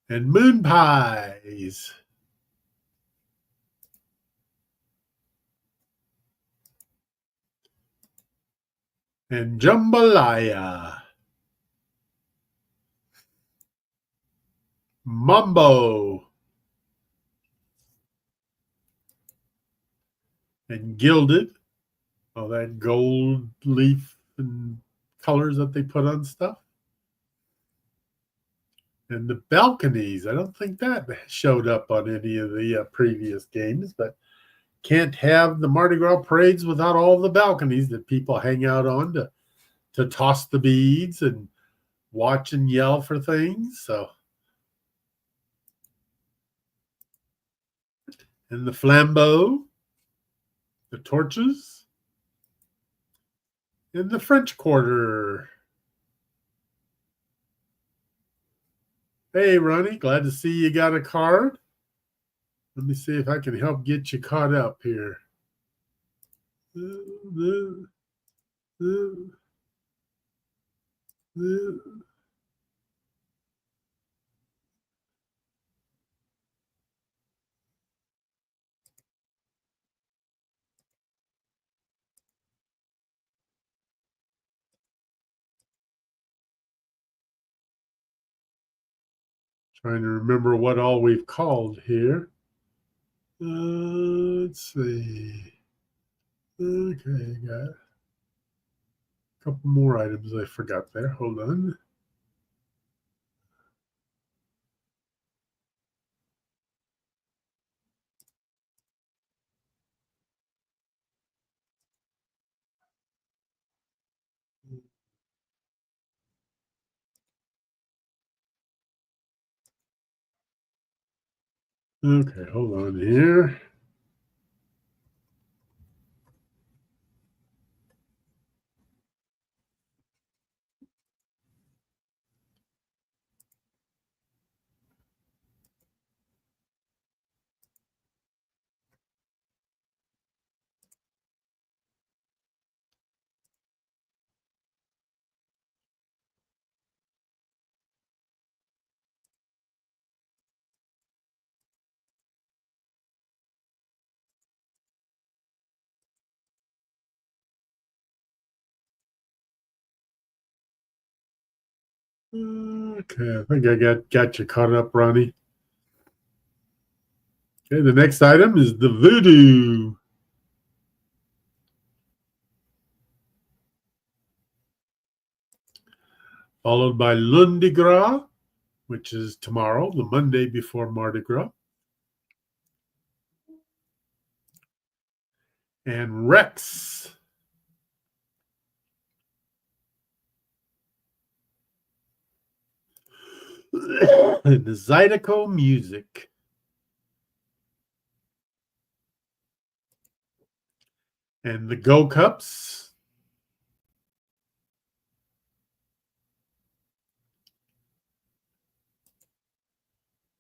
and moon pies. And jambalaya. Mambo. And gilded. All that gold leaf and colors that they put on stuff. And the balconies, I don't think that showed up on any of the previous games, but can't have the Mardi Gras parades without all the balconies that people hang out on to toss the beads and watch and yell for things. So, and the flambeau, the torches, and the French Quarter. Hey, Ronnie, glad to see you got a card. Let me see if I can help get you caught up here. Trying to remember what all we've called here. Let's see. Okay, got a couple more items I forgot there. Hold on. Okay, hold on here. Okay, I think I got you caught up, Ronnie. Okay, the next item is the voodoo. Followed by Lundi Gras, which is tomorrow, the Monday before Mardi Gras. And Rex. And the Zydeco Music. And the Go Cups.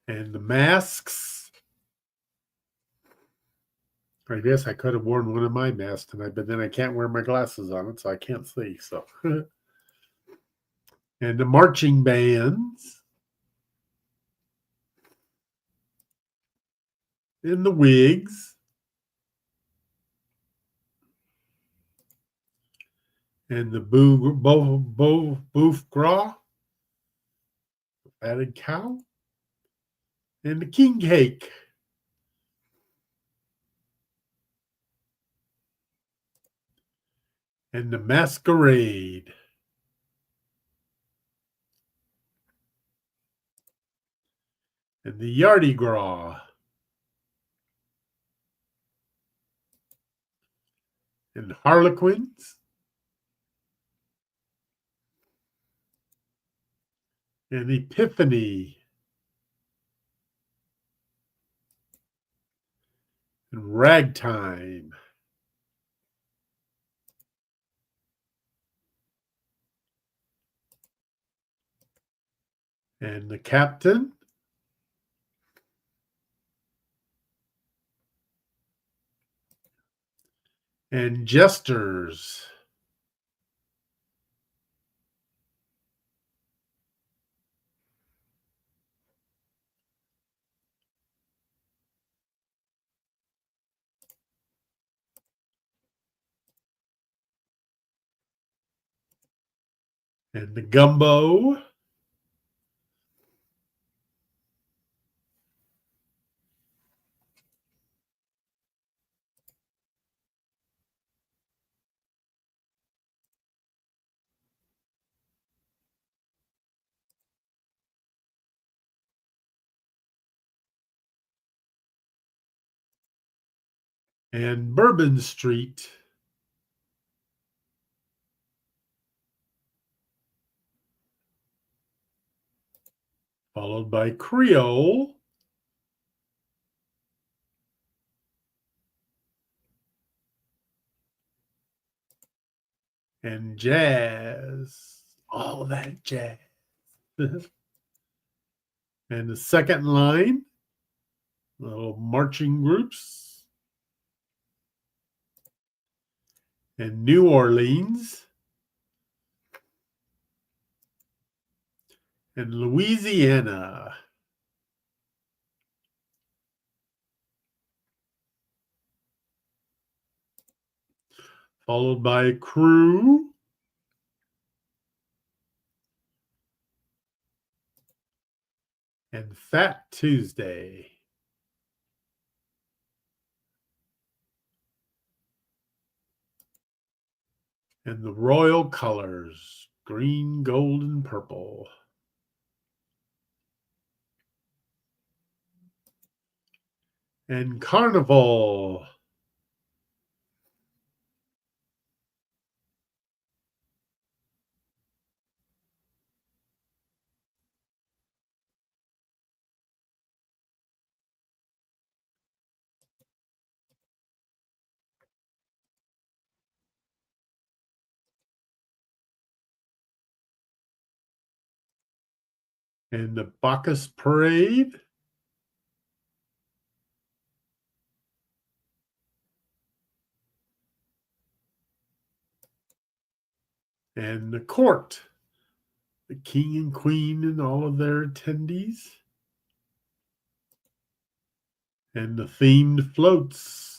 And the masks. I guess I could have worn one of my masks tonight, but then I can't wear my glasses on it, so I can't see. So, and the marching bands. And the wigs. And the boof gras. Fatted cow. And the king cake. And the masquerade. And the Yardy Gras. And Harlequins. And Epiphany. And Ragtime. And the Captain. And Jesters. And the Gumbo. And Bourbon Street. Followed by Creole. And Jazz. All that jazz. And the second line. Little marching groups. And New Orleans. And Louisiana. Followed by Crew. And Fat Tuesday. And the royal colors, green, gold, and purple. And carnival. And the Bacchus Parade. And the court. The king and queen and all of their attendees. And the themed floats.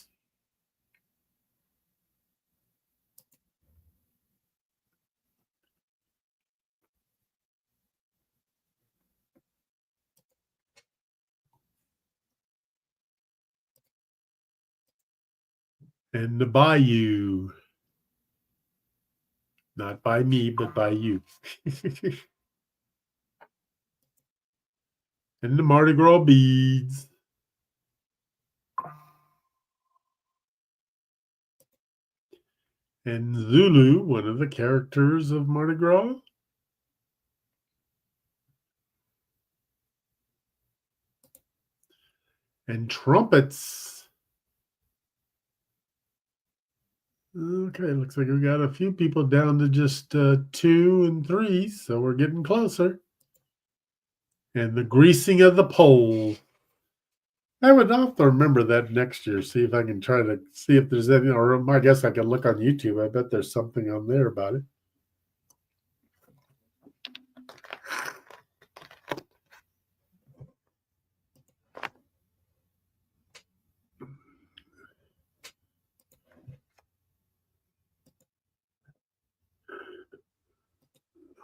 And the bayou. Not by me, but by you. And the Mardi Gras beads. And Zulu, one of the characters of Mardi Gras. And trumpets. Okay, looks like we got a few people down to just 2 and 3, so we're getting closer. And the greasing of the pole. I would have to remember that next year, see if I can try to see if there's any, or I guess I can look on YouTube. I bet there's something on there about it.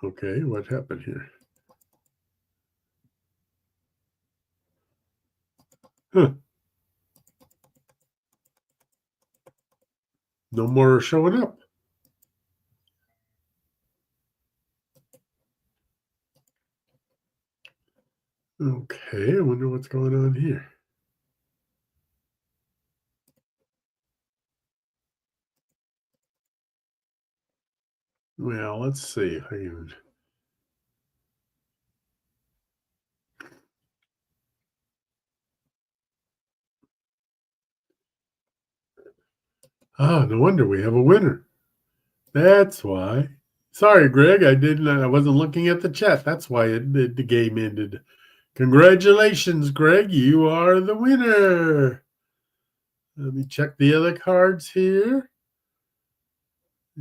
Okay, what happened here? Huh. No more showing up. Okay, I wonder what's going on here. Well, let's see if I can. Ah, no wonder we have a winner. That's why. Sorry, Greg, I wasn't looking at the chat. That's why the game ended. Congratulations, Greg. You are the winner. Let me check the other cards here.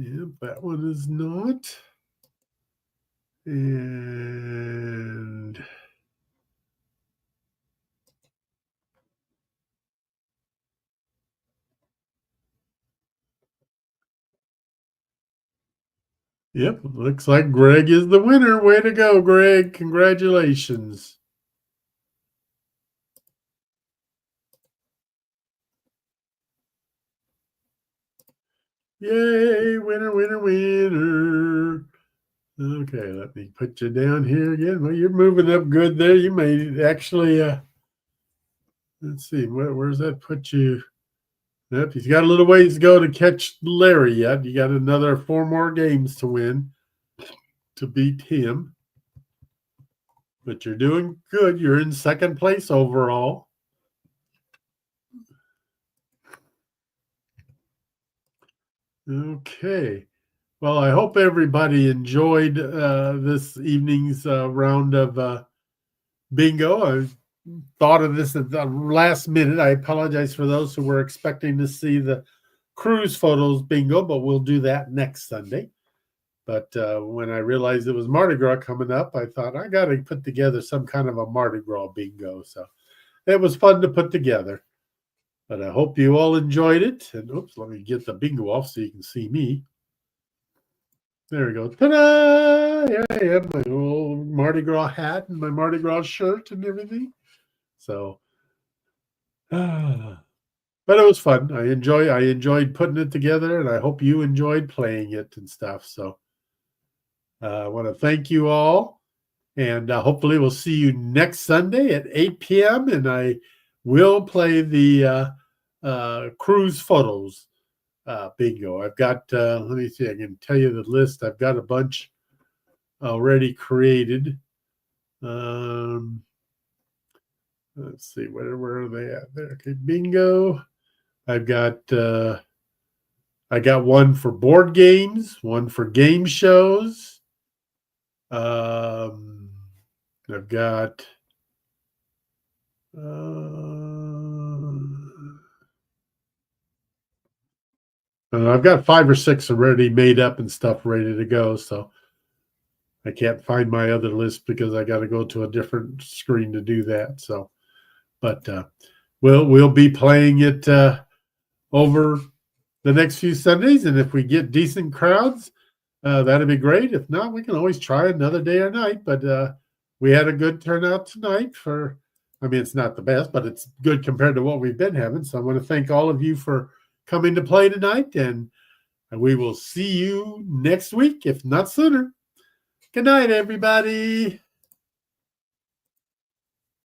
Yep, that one is not. And yep, looks like Greg is the winner. Way to go, Greg. Congratulations. Yay, winner, winner, winner. Okay, let me put you down here again. Well, you're moving up good there. You may actually, let's see, where's that put you? Yep, he's got a little ways to go to catch Larry yet. You got another 4 more games to win to beat him. But you're doing good. You're in second place overall. Okay. Well, I hope everybody enjoyed this evening's round of bingo. I thought of this at the last minute. I apologize for those who were expecting to see the cruise photos bingo, but we'll do that next Sunday. But when I realized it was Mardi Gras coming up, I thought I got to put together some kind of a Mardi Gras bingo. So it was fun to put together. But I hope you all enjoyed it. And oops, let me get the bingo off so you can see me. There we go. Ta-da! Here I am, my old Mardi Gras hat and my Mardi Gras shirt and everything. So, But it was fun. I enjoyed putting it together, and I hope you enjoyed playing it and stuff. So I want to thank you all, and hopefully we'll see you next Sunday at 8 p.m. And I will play the cruise photos bingo. I've got, let me see, I can tell you the list. I've got a bunch already created. Let's see, where are they at there? Okay, bingo. I've got I got one for board games, one for game shows. I've got I've got 5 or 6 already made up and stuff ready to go. So I can't find my other list because I got to go to a different screen to do that. So, but we'll be playing it over the next few Sundays, and if we get decent crowds, that'd be great. If not, we can always try another day or night. But we had a good turnout tonight. It's not the best, but it's good compared to what we've been having. So I want to thank all of you for coming to play tonight, and we will see you next week, if not sooner. Good night, everybody.